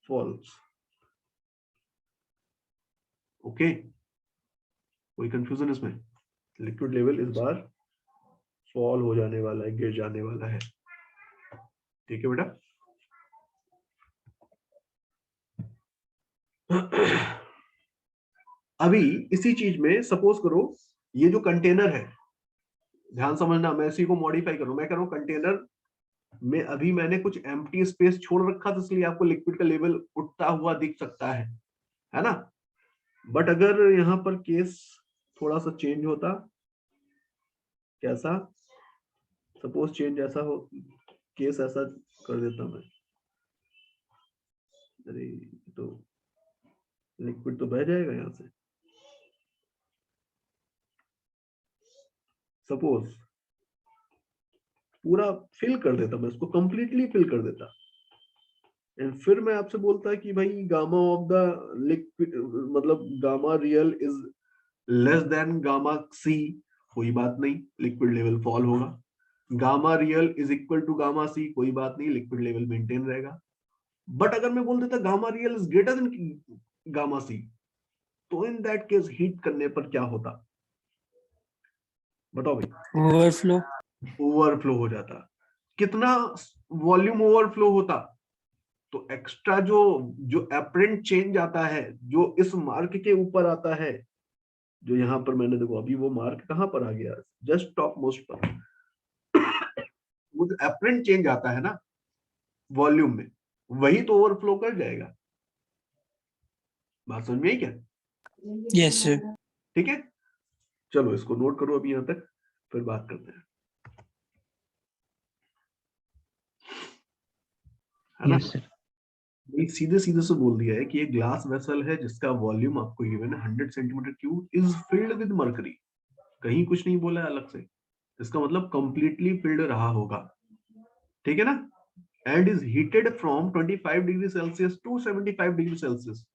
फॉल्स। ओके, कोई कंफ्यूजन इसमें? लिक्विड लेवल इस बार फॉल हो जाने वाला है, गिर जाने वाला है। ठीक है बेटा? अभी इसी चीज में सपोज करो, ये जो कंटेनर है, ध्यान समझना, मैं इसी को मॉडिफाई करूं। मैं कह रहा हूं कंटेनर में अभी मैंने कुछ एम्प्टी स्पेस छोड़ रखा था, इसलिए आपको लिक्विड का लेवल उठता हुआ दिख सकता है ना? बट अगर यहां पर केस थोड़ा सा चेंज होता, कैसा? सपोज चेंज ऐसा हो, केस ऐसा कर देता मैं, अरे तो लिक्विड तो बह जाएगा यहां से। सपोज पूरा फिल कर देता मैं, इसको कंप्लीटली फिल कर देता, एंड फिर मैं आपसे बोलता कि भाई गामा ऑफ द लिक्विड, मतलब gamma real is less than gamma c. कोई बात नहीं, लिक्विड लेवल फॉल होगा। Gamma real is equal to gamma c, कोई बात नहीं, लिक्विड लेवल मेंटेन रहेगा। बट अगर मैं बोल देता gamma real is greater than gamma c, तो इन दैट केस हीट करने पर क्या होता? बताओ भाई। ओवरफ्लो। ओवरफ्लो हो जाता। कितना वॉल्यूम ओवरफ्लो होता? तो एक्स्ट्रा जो जो एपरेंट चेंज आता है, जो इस मार्क के ऊपर आता है, जो यहां पर मैंने देखो अभी वो मार्क कहां पर आ गया, जस्ट टॉप मोस्ट पर, वो जो एपरेंट चेंज आता है ना वॉल्यूम में, वही तो ओवरफ्लो कर जाएगा। बात समझ में आई क्या? Yes sir. ठीक है, चलो इसको नोट करो अभी यहां तक, फिर बात करते हैं, है ना? Yes sir. नहीं, सीधे सीधे से बोल दिया है कि ये ग्लास वेसल है जिसका वॉल्यूम आपको गिवन है 100 centimetre cube is filled with mercury. कहीं कुछ नहीं बोला है अलग से, इसका मतलब कंप्लीटली फिल्ड रहा होगा, ठीक है ना। And is heated from 25 degree Celsius to 75 degree Celsius.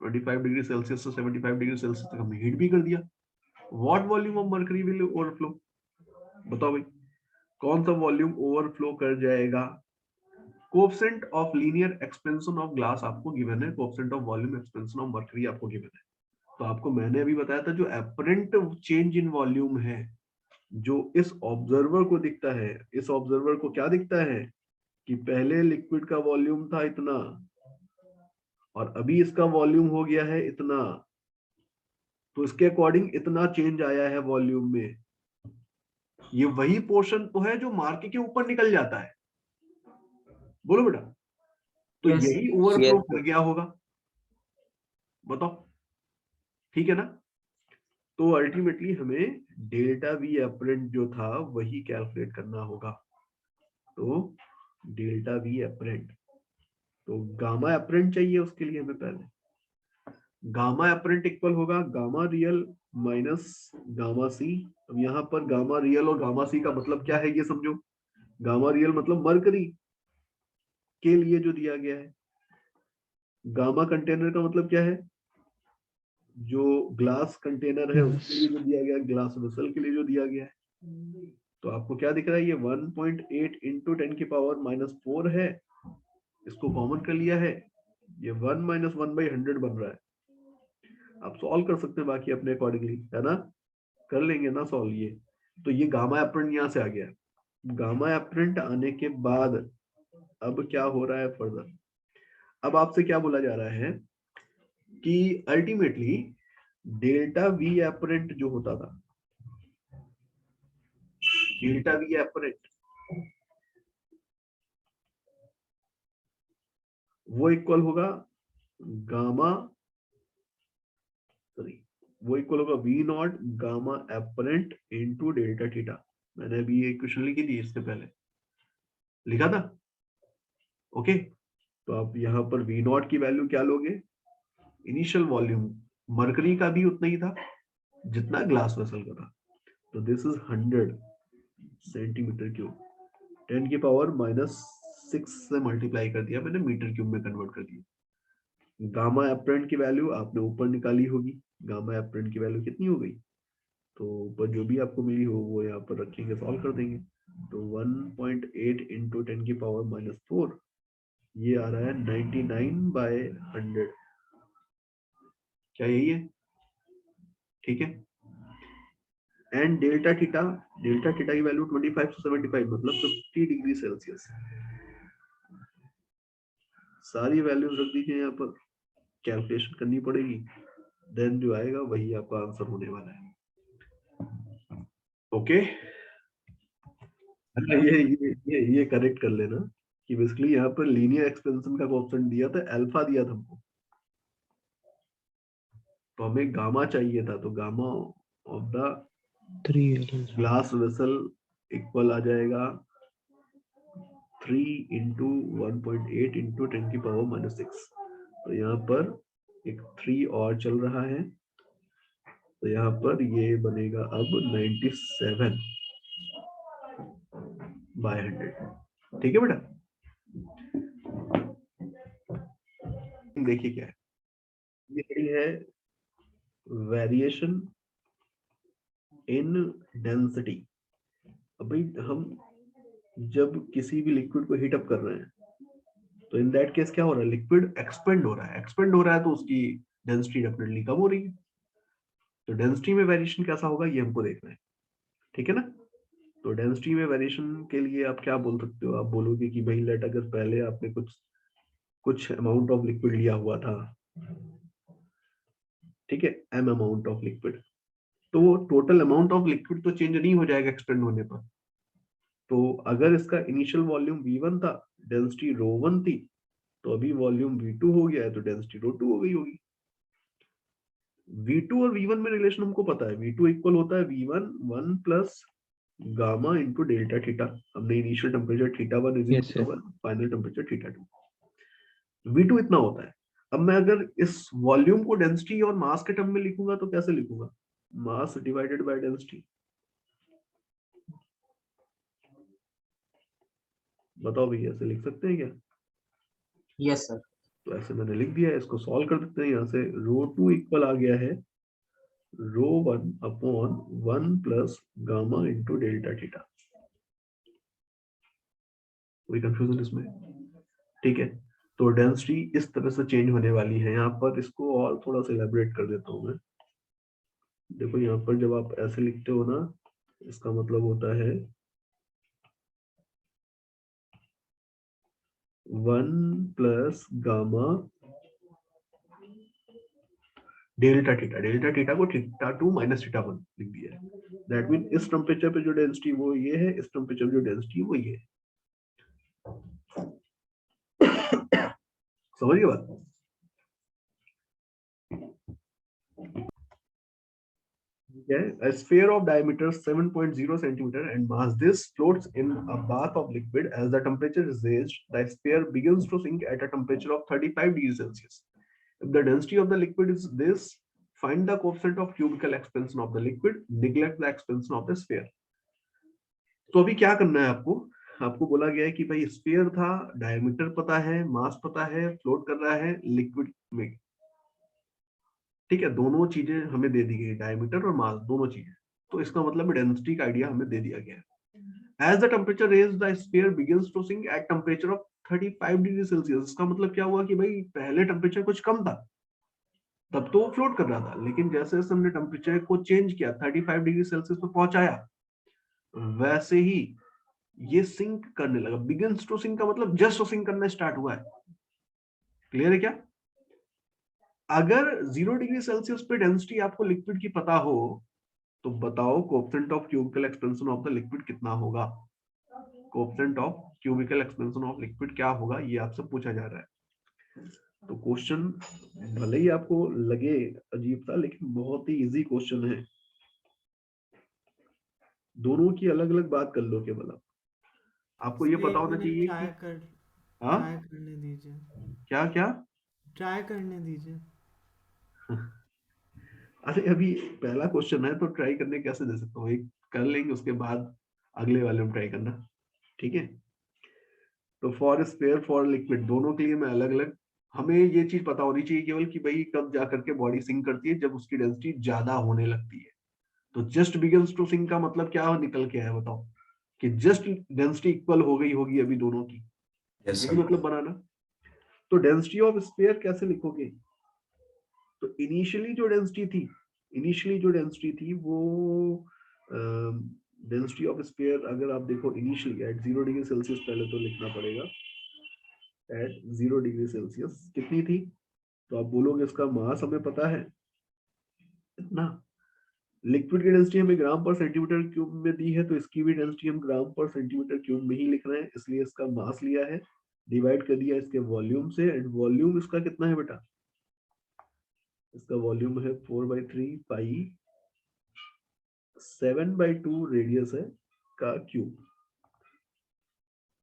25 degree Celsius से 75 डिग्री सेल्सियस तक हमने हीट भी कर दिया। What volume of mercury will overflow? बताओ भाई, कौन सा वॉल्यूम ओवरफ्लो कर जाएगा? Coefficient of linear expansion of glass आपको गिवन है, coefficient of volume expansion of mercury आपको गिवन है। तो आपको मैंने अभी बताया था जो एपरेंट चेंज इन वॉल्यूम है, जो इस ऑब्जर्वर को दिखता है, इस ऑब्जर्वर को क्या दिखता है कि पहले लिक्विड का वॉल्यूम था इतना और अभी इसका वॉल्यूम हो गया है इतना, तो इसके अकॉर्डिंग इतना चेंज आया है वॉल्यूम में। ये वही पोर्शन तो है जो मार्के के ऊपर निकल जाता है, बोलो बेटा। तो Yes. यही ओवरफ्लो Yes, कर गया होगा, बताओ, ठीक है ना। तो अल्टीमेटली हमें डेल्टा वी एपरेंट जो था वही कैलकुलेट करना होगा। तो डेल्टा वी एपरेंट, तो गामा एपरेंट चाहिए उसके लिए हमें पहले। गामा एपरेंट इक्वल होगा गामा रियल माइनस गामा सी। अब यहाँ पर गामा रियल और गामा सी का मतलब क्या है ये समझो। गामा रियल मतलब मरकरी के लिए जो दिया गया है, गामा कंटेनर का मतलब क्या है, जो ग्लास कंटेनर है उसके लिए जो दिया गया, ग्लास वेसल के लिए जो दिया गया है। तो आपको क्या दिख रहा है, ये 1.8 इंटू 10 की पावर -4 है, इसको कॉमन कर लिया है, ये 1 - 1/100 बन रहा है। आप सॉल्व कर सकते हैं बाकी अपने अकॉर्डिंगली, है ना, कर लेंगे ना सॉल्व ये। तो ये गामा एपरेंट यहाँ से आ गया। गामा एपरेंट आने के बाद अब क्या हो रहा है फर्दर, अब आपसे क्या बोला जा रहा है कि अल्टीमेटली डेल्टा वी एपरेंट जो होता था, डेल्टा वी एपरेंट वो इक्वल होगा गामा, सॉरी, वो इक्वल होगा V naught gamma apparent into delta theta. मैंने अभी एक क्वेश्चन लिखी थी, इससे पहले लिखा था, ओके। तो आप यहाँ पर वी नॉट की वैल्यू क्या लोगे, इनिशियल वॉल्यूम मरकरी का भी उतना ही था जितना ग्लास वेसल का था। तो दिस इज 100 सेंटीमीटर क्यूब, 10 की पावर -6 से मल्टीप्लाई कर दिया मैंने, मीटर क्यूब में कन्वर्ट कर दिया। गामा एपरेंट की वैल्यू आपने ऊपर निकाली होगी, गामा एपरेंट की वैल्यू कितनी हो गई, तो ऊपर जो भी आपको मिली हो वो यहाँ पर रखेंगे, सॉल्व कर देंगे। तो 1.8 इंटू 10 की पावर -4, ये आ रहा है 99/100। क्या यही है, ठीक है। एंड डेल्टा थीटा की वैल्यू 25 से 75 मतलब 50 डिग्री सेल्सियस। सारी वैल्यूज रख दीजिए यहाँ पर, कैलकुलेशन करनी पड़ेगी, देन जो आएगा वही आपका आंसर होने वाला है, ओके। ये करेक्ट कर लेना कि बेसिकली यहाँ पर लीनियर एक्सपेंशन का कोएफिशिएंट दिया था, अल्फा दिया था हमको, तो हमें गामा चाहिए था, तो gamma of the 3 glass vessel equal आ जाएगा 3 इंटू 1.8 इंटू 10 की पावर -6। तो यहाँ पर एक 3 और चल रहा है, तो यहाँ पर ये बनेगा अब 97/100, ठीक है बेटा। देखिए क्या है, ये है वेरिएशन इन डेंसिटी। अभी हम जब किसी भी लिक्विड को हीट अप कर रहे हैं तो इन दैट केस क्या हो रहा है, लिक्विड एक्सपेंड हो रहा है, तो उसकी डेंसिटी डेफिनेटली कम हो रही है। तो डेंसिटी में वेरिएशन कैसा होगा ये हमको देखना है, ठीक है ना। तो डेंसिटी में वेरिएशन के लिए आप क्या बोल सकते हो, आप बोलोगे कि भाई लेट अगर पहले आपने कुछ अमाउंट ऑफ लिक्विड लिया हुआ था, ठीक है, एम अमाउंट ऑफ लिक्विड, तो वो टोटल अमाउंट ऑफ लिक्विड तो चेंज नहीं हो जाएगा एक्सपेंड होने पर। तो अगर इसका इनिशियल वॉल्यूम V1 था, डेंसिटी ρ1 थी, तो अभी वॉल्यूम V2 हो गया है तो डेंसिटी ρ2 हो गई होगी। V2 और V1 में रिलेशन हमको पता है, V2 इक्वल होता है V1 1 plus gamma into delta theta. हमने initial temperature θ1 is Yes, equal to 1, final temperature θ2। V2 इतना होता है। अब मैं अगर इस वॉल्यूम को डेंसिटी और मास के टर्म में लिखूंगा तो कैसे लिखूंगा? Mass divided by density. बताओ भैया, ऐसे लिख सकते हैं क्या? Yes sir. तो ऐसे मैंने लिख दिया है, इसको सॉल्व कर देते हैं। यहाँ से ρ2 इक्वल आ गया है ρ1 upon 1 plus gamma into delta theta. कोई कंफ्यूजन इसमें? ठीक है, तो डेंसिटी इस तरह से चेंज होने वाली है। यहाँ पर इसको और थोड़ा सा इलेबोरेट कर देता हूँ मैं। देखो यहाँ पर जब आप ऐसे लिखते हो ना, इसका मतलब होता है 1 plus gamma delta theta. Delta theta को थीटा 2 माइनस थीटा 1 लिख दिया है। दैट मीन इस टेम्परेचर पे जो डेंसिटी वो ये है, इस टेम्परेचर पे जो डेंसिटी वो ये है। समझिए बात? A sphere of diameter 7.0 centimeter and mass this floats in a bath of liquid. As the temperature is raised, the sphere begins to sink at a temperature of 35 degrees Celsius. If the density of the liquid is this, find the coefficient of cubical expansion of the liquid. Neglect the expansion of the sphere. तो अभी क्या करना है आपको? आपको बोला गया है कि भाई स्फीयर था, डायमीटर पता है, मास पता है, फ्लोट कर रहा है लिक्विड में। ठीक है, दोनों चीजें हमें दे दी गई, डायमीटर और मास दोनों चीजें। तो इसका मतलब डेंसिटी का आइडिया हमें दे दिया गया है। As the temperature raise the sphere begins to sink at temperature of 35 degree Celsius. इसका मतलब क्या हुआ कि भाई पहले टेम्परेचर कुछ कम था, तब तो वो फ्लोट कर रहा था, लेकिन जैसे जैसे हमने टेम्परेचर को चेंज किया, 35 डिग्री सेल्सियस पे पहुंचाया, वैसे ही ये सिंक करने लगा। बिगिंस टू सिंक का मतलब जस्ट सिंक करना स्टार्ट हुआ है। क्लियर है क्या? अगर 0 डिग्री सेल्सियस पे डेंसिटी आपको लिक्विड की पता हो तो बताओ coefficient of cubicle expansion of the liquid कितना होगा? Coefficient of cubicle expansion of liquid क्या होगा, ये आपसे पूछा जा रहा है। तो क्वेश्चन भले ही आपको लगे अजीब सा, लेकिन बहुत ही इजी क्वेश्चन है। दोनों की अलग अलग बात कर लो केवल आप। आपको ये पता होना चाहिए ट्राई कि कर हाँ ट्राई करने दीजिए। क्या क्या ट्राई करने दीजिए। अरे अभी पहला क्वेश्चन है तो ट्राई करने कैसे दे सकता हूँ? एक कर लेंगे, उसके बाद अगले वाले में ट्राई करना। ठीक है, तो फॉर स्पेयर फॉर लिक्विड दोनों के लिए मैं अलग अलग, हमें ये चीज पता होनी चाहिए केवल कि भाई कब जा करके बॉडी सिंक करती है, जब उसकी डेंसिटी ज्यादा होने लगती है। तो जस्ट बिगिंस टू सिंक का मतलब क्या निकल के आया बताओ? कि जस्ट डेंसिटी इक्वल हो गई होगी अभी दोनों की, Yes, यही sir. मतलब बनाना। तो डेंसिटी ऑफ स्पेयर कैसे लिखोगे? तो इनिशियली जो डेंसिटी थी वो डेंसिटी ऑफ स्पेयर, अगर आप देखो इनिशियली एट 0 डिग्री सेल्सियस, पहले तो लिखना पड़ेगा एट 0 डिग्री सेल्सियस कितनी थी? तो आप बोलोगे इसका मास हमें पता है इतना, लिक्विड की डेंसिटी हमें ग्राम पर सेंटीमीटर क्यूब में दी है, तो इसकी भी डेंसिटी हम ग्राम पर सेंटीमीटर क्यूब में ही लिख रहे हैं, इसलिए इसका मास लिया है, डिवाइड कर दिया इसके वॉल्यूम से। एंड वॉल्यूम इसका कितना है बेटा? इसका वॉल्यूम है 4/3 पाई 7/2 रेडियस है का क्यूब।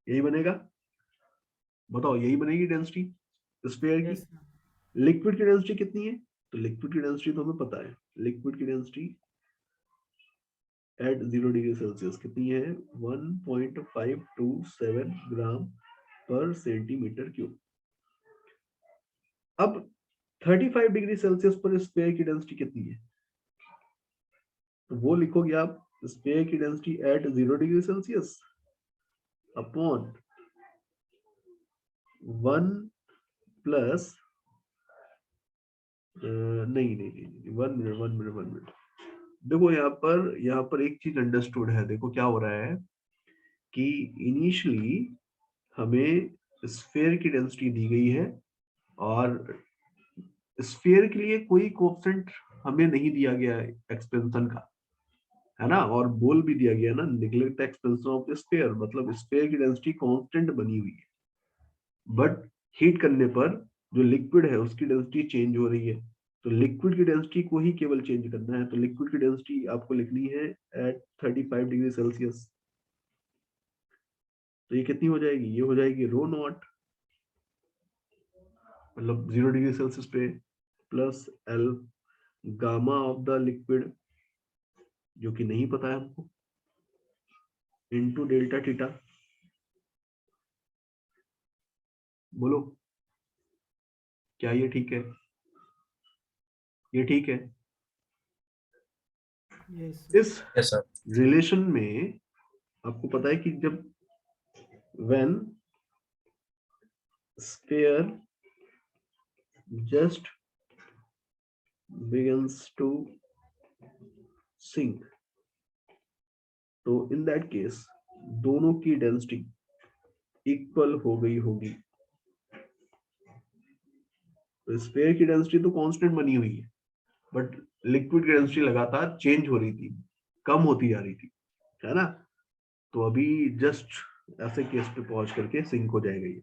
यही बनेगा? बताओ, यही बनेगी डेंसिटी स्फीयर की। Yes sir. लिक्विड की डेंसिटी कितनी है? तो लिक्विड की डेंसिटी तो हमें पता है, लिक्विड की डेंसिटी एट 0 डिग्री सेल्सियस कितनी है? 1.527 ग्राम पर सेंटीमीटर क्यूब। अब 35 डिग्री सेल्सियस पर स्फीयर की डेंसिटी कितनी है? तो वो लिखोगे आप, स्फीयर की density at 0 degree Celsius upon 1 plus नहीं नहीं नहीं, 1 मिनट। देखो यहाँ पर एक चीज अंडरस्टूड है। देखो क्या हो रहा है कि इनिशियली हमें स्फीयर की डेंसिटी दी गई है और स्फीयर के लिए कोई कोएफिशिएंट हमें नहीं दिया गया है एक्सपेंशन का, है ना? और बोल भी दिया गया ना, neglect the expansion of the sphere, मतलब स्फीयर की डेंसिटी कांस्टेंट बनी हुई है, बट हीट करने पर जो लिक्विड है उसकी डेंसिटी चेंज हो रही है। तो लिक्विड की डेंसिटी को ही केवल चेंज करना है। तो लिक्विड की डेंसिटी आपको लिखनी है एट 35 डिग्री सेल्सियस। तो ये कितनी हो जाएगी? ये हो जाएगी ρ0 मतलब 0 डिग्री सेल्सियस पे plus L gamma of the liquid जो कि नहीं पता है हमको इनटू डेल्टा थीटा। बोलो क्या ये ठीक है? ये ठीक है? यस इस Yes, sir. रिलेशन में आपको पता है कि जब when sphere just begins to sink, तो in that case दोनों की डेंसिटी इक्वल हो गई होगी। तो स्फीयर की डेंसिटी तो कांस्टेंट बनी हुई है, बट लिक्विड की डेंसिटी लगातार चेंज हो रही थी, कम होती जा रही थी, है ना? तो अभी जस्ट ऐसे केस पे पहुंच करके सिंक हो जाएगा ये।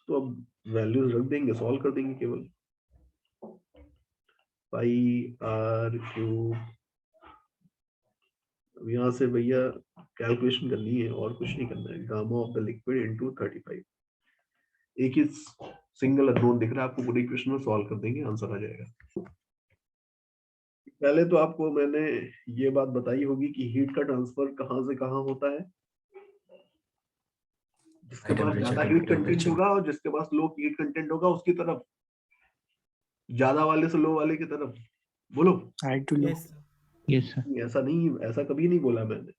तो अब वैल्यूज रख देंगे, सॉल्व कर देंगे केवल पाई आर क्यूब। अब यहाँ से भैया कैलकुलेशन करनी है और कुछ नहीं करना है। Gamma of the liquid into 35। एक ही सिंगल अननोन दिख रहा है आपको, पूरे इक्वेशन में सॉल्व कर देंगे, आंसर आ जाएगा। पहले तो आपको मैंने ये बात बताई होगी कि हीट का ट्रांसफर कहाँ से कहाँ होता है। जिसके High पास temperature ज्यादा to heat low content temperature. होगा और जिसके पास लो हीट कंटेंट होगा उसकी तरफ, ज्यादा वाले से लो वाले की तरफ। बोलो। High to low. Yes yes sir. ऐसा नहीं, ऐसा कभी नहीं बोला मैंने।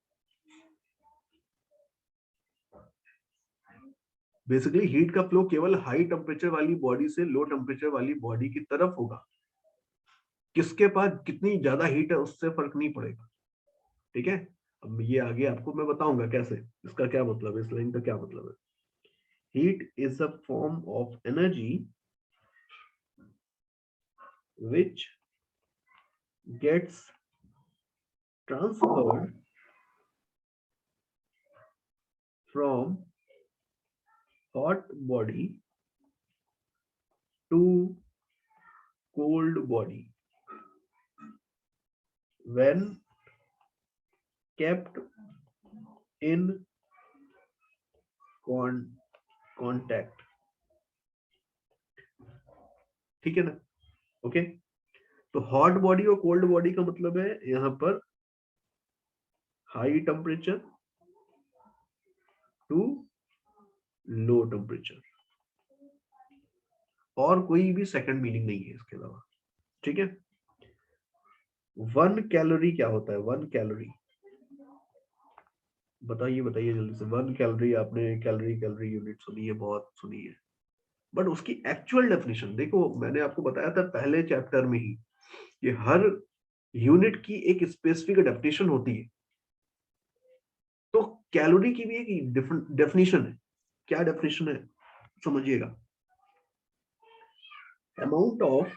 बेसिकली हीट का फ्लो केवल हाई टेम्परेचर वाली बॉडी से लो टेम्परेचर वाली बॉडी की तरफ होगा। किसके पास कितनी ज्यादा हीट है उससे फर्क नहीं पड़ेगा, ठीक है? अब ये आगे आपको मैं बताऊंगा कैसे, इसका क्या मतलब है, इस लाइन का क्या मतलब है। Heat is a form of energy which gets transferred from hot body to cold body when kept in contact, ठीक है ना? ओके, तो हॉट बॉडी और कोल्ड बॉडी का मतलब है यहां पर high temperature to low temperature, और कोई भी सेकंड मीनिंग नहीं है इसके अलावा, ठीक है? 1 कैलोरी क्या होता है? 1 कैलोरी बताइए बताइए जल्दी से। 1 कैलोरी आपने कैलोरी कैलोरी यूनिट सुनी है, बहुत सुनी है, बट उसकी एक्चुअल डेफिनेशन देखो, मैंने आपको बताया था पहले चैप्टर में ही कि हर यूनिट की एक स्पेसिफिक डेफिनेशन होती है। तो कैलोरी की भी एक डेफिनेशन है। क्या डेफिनेशन है समझिएगा। Amount of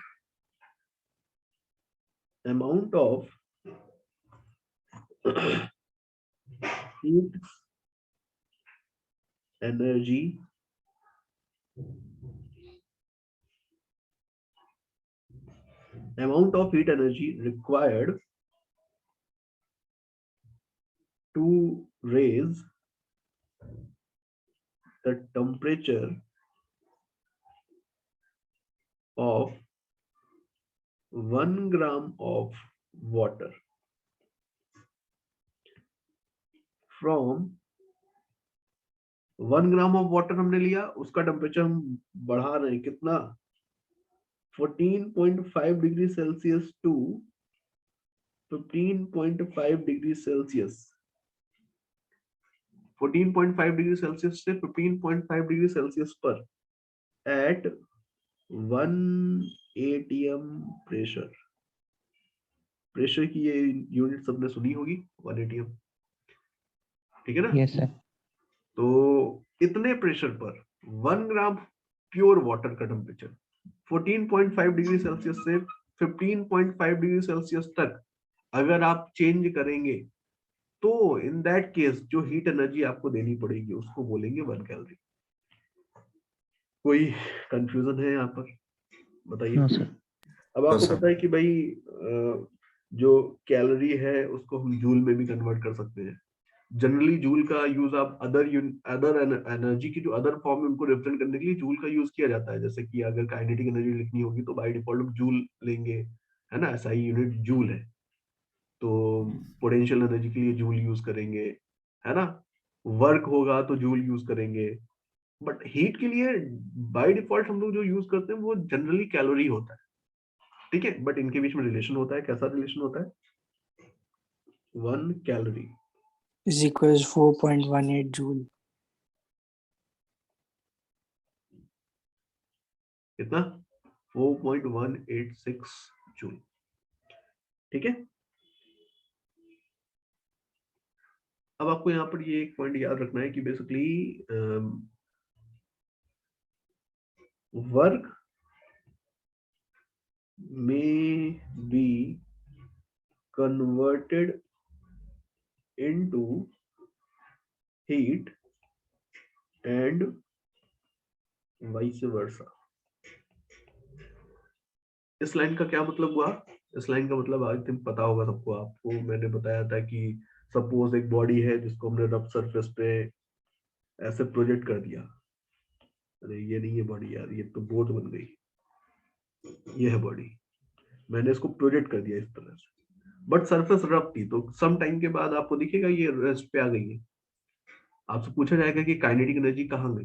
heat energy required to raise the temperature of 1 gram of water from 1 gram of water हमने लिया, उसका टेम्परेचर हम बढ़ा रहे हैं कितना? 14.5 degree Celsius to 15.5 degree Celsius. 14.5 degree Celsius से 15.5 डिग्री सेल्सियस पर एट 1 atm प्रेशर। प्रेशर की ये यूनिट सबने सुनी होगी, 1 atm, ठीक है ना? Yes sir. तो इतने प्रेशर पर 1 ग्राम प्योर वाटर का टेम्परेचर 14.5 डिग्री सेल्सियस से 15.5 डिग्री सेल्सियस तक अगर आप चेंज करेंगे तो इन दैट केस जो हीट एनर्जी आपको देनी पड़ेगी उसको बोलेंगे 1 कैलोरी। कोई कंफ्यूजन है यहाँ पर? बताइए। No sir. अब आपको sir. पता है कि भाई जो कैलोरी है उसको हम जूल में भी कन्वर्ट कर सकते हैं। जनरली जूल का यूज आप अदर एनर्जी की जो अदर फॉर्म है उनको रिप्रेजेंट करने के लिए जूल का यूज किया जाता है। जैसे कि अगर काइनेटिक एनर्जी लिखनी होगी तो बाय डिफॉल्ट जूल लेंगे, है ना, SI यूनिट जूल है। तो पोटेंशियल एनर्जी के लिए जूल यूज करेंगे, है ना, वर्क होगा तो जूल यूज करेंगे। बट हीट के लिए बाय डिफॉल्ट हम लोग जो यूज करते हैं वो जनरली कैलोरी होता है, ठीक है। बट इनके बीच में रिलेशन होता है, कैसा रिलेशन होता है? 1 कैलोरी is equals 4.18 joule. कितना? 4.186 जूल, ठीक है। अब आपको यहाँ पर ये एक पॉइंट याद रखना है कि basically work may be converted into heat and vice versa. इस लाइन का क्या मतलब हुआ? इस लाइन का मतलब आई थिंक पता होगा सबको। आपको मैंने बताया था कि सपोज एक बॉडी है जिसको हमने रफ सरफेस पे ऐसे प्रोजेक्ट कर दिया। अरे ये नहीं है बॉडी यार, ये तो बोट बन गई। ये है बॉडी, मैंने इसको प्रोजेक्ट कर दिया इस तरह से, बट सरफेस रफ थी। तो सम टाइम के बाद आपको दिखेगा ये रेस्ट पे आ गई है। आपसे पूछा जाएगा कि काइनेटिक एनर्जी कहाँ गई,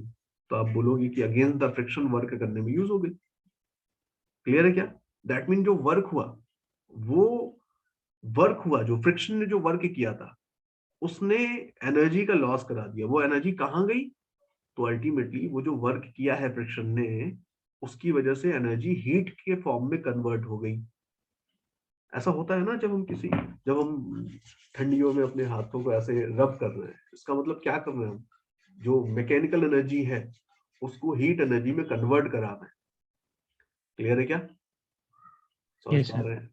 तो आप बोलोगे कि अगेंस्ट द फ्रिक्शन वर्क करने में यूज हो गई। क्लियर है क्या? दैट मीन जो वर्क हुआ वो वर्क हुआ, जो फ्रिक्शन ने जो वर्क किया था उसने एनर्जी का लॉस करा दिया। वो एनर्जी कहाँ गई? तो अल्टीमेटली वो जो वर्क किया है फ्रिक्शन ने, उसकी वजह से एनर्जी हीट के फॉर्म में कन्वर्ट हो गई। ऐसा होता है ना जब हम ठंडियों में अपने हाथों को ऐसे रब कर रहे हैं, इसका मतलब क्या कर रहे हैं हम? जो मैकेनिकल एनर्जी है उसको हीट एनर्जी में कन्वर्ट करा रहे हैं। क्लियर है क्या? समझ Yes, पा sir. रहे हैं?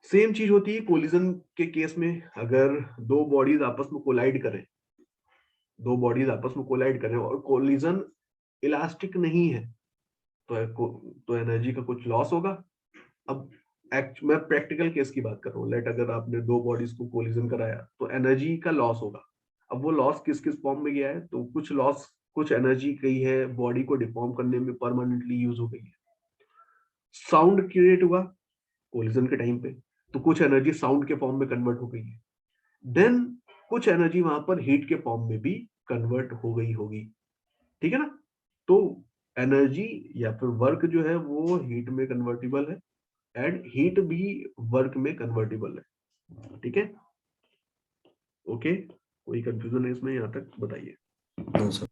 सेम चीज होती है कोलिजन के केस में। अगर दो बॉडीज आपस में कोलाइड करें और कोलिजन इलास्टिक नहीं है तो एनर्जी का कुछ लॉस होगा। अब मैं प्रैक्टिकल केस की बात कर रहा हूँ। लेट अगर आपने दो बॉडीज को कोलिजन कराया तो एनर्जी का लॉस होगा। अब वो लॉस किस किस फॉर्म में गया है? तो कुछ एनर्जी गई है बॉडी को डिफॉर्म करने में, परमानेंटली यूज हो गई है। साउंड क्रिएट हुआ कोलिजन के टाइम पे, तो कुछ एनर्जी साउंड के फॉर्म में कन्वर्ट हो गई है। देन कुछ एनर्जी वहां पर हीट के फॉर्म में भी कन्वर्ट हो गई होगी, ठीक है ना। तो एनर्जी या फिर वर्क जो है वो हीट में कन्वर्टिबल है एंड हीट भी वर्क में कन्वर्टिबल है, ठीक है। ओके, कोई कंफ्यूजन है इसमें यहाँ तक? बताइए। No, sir.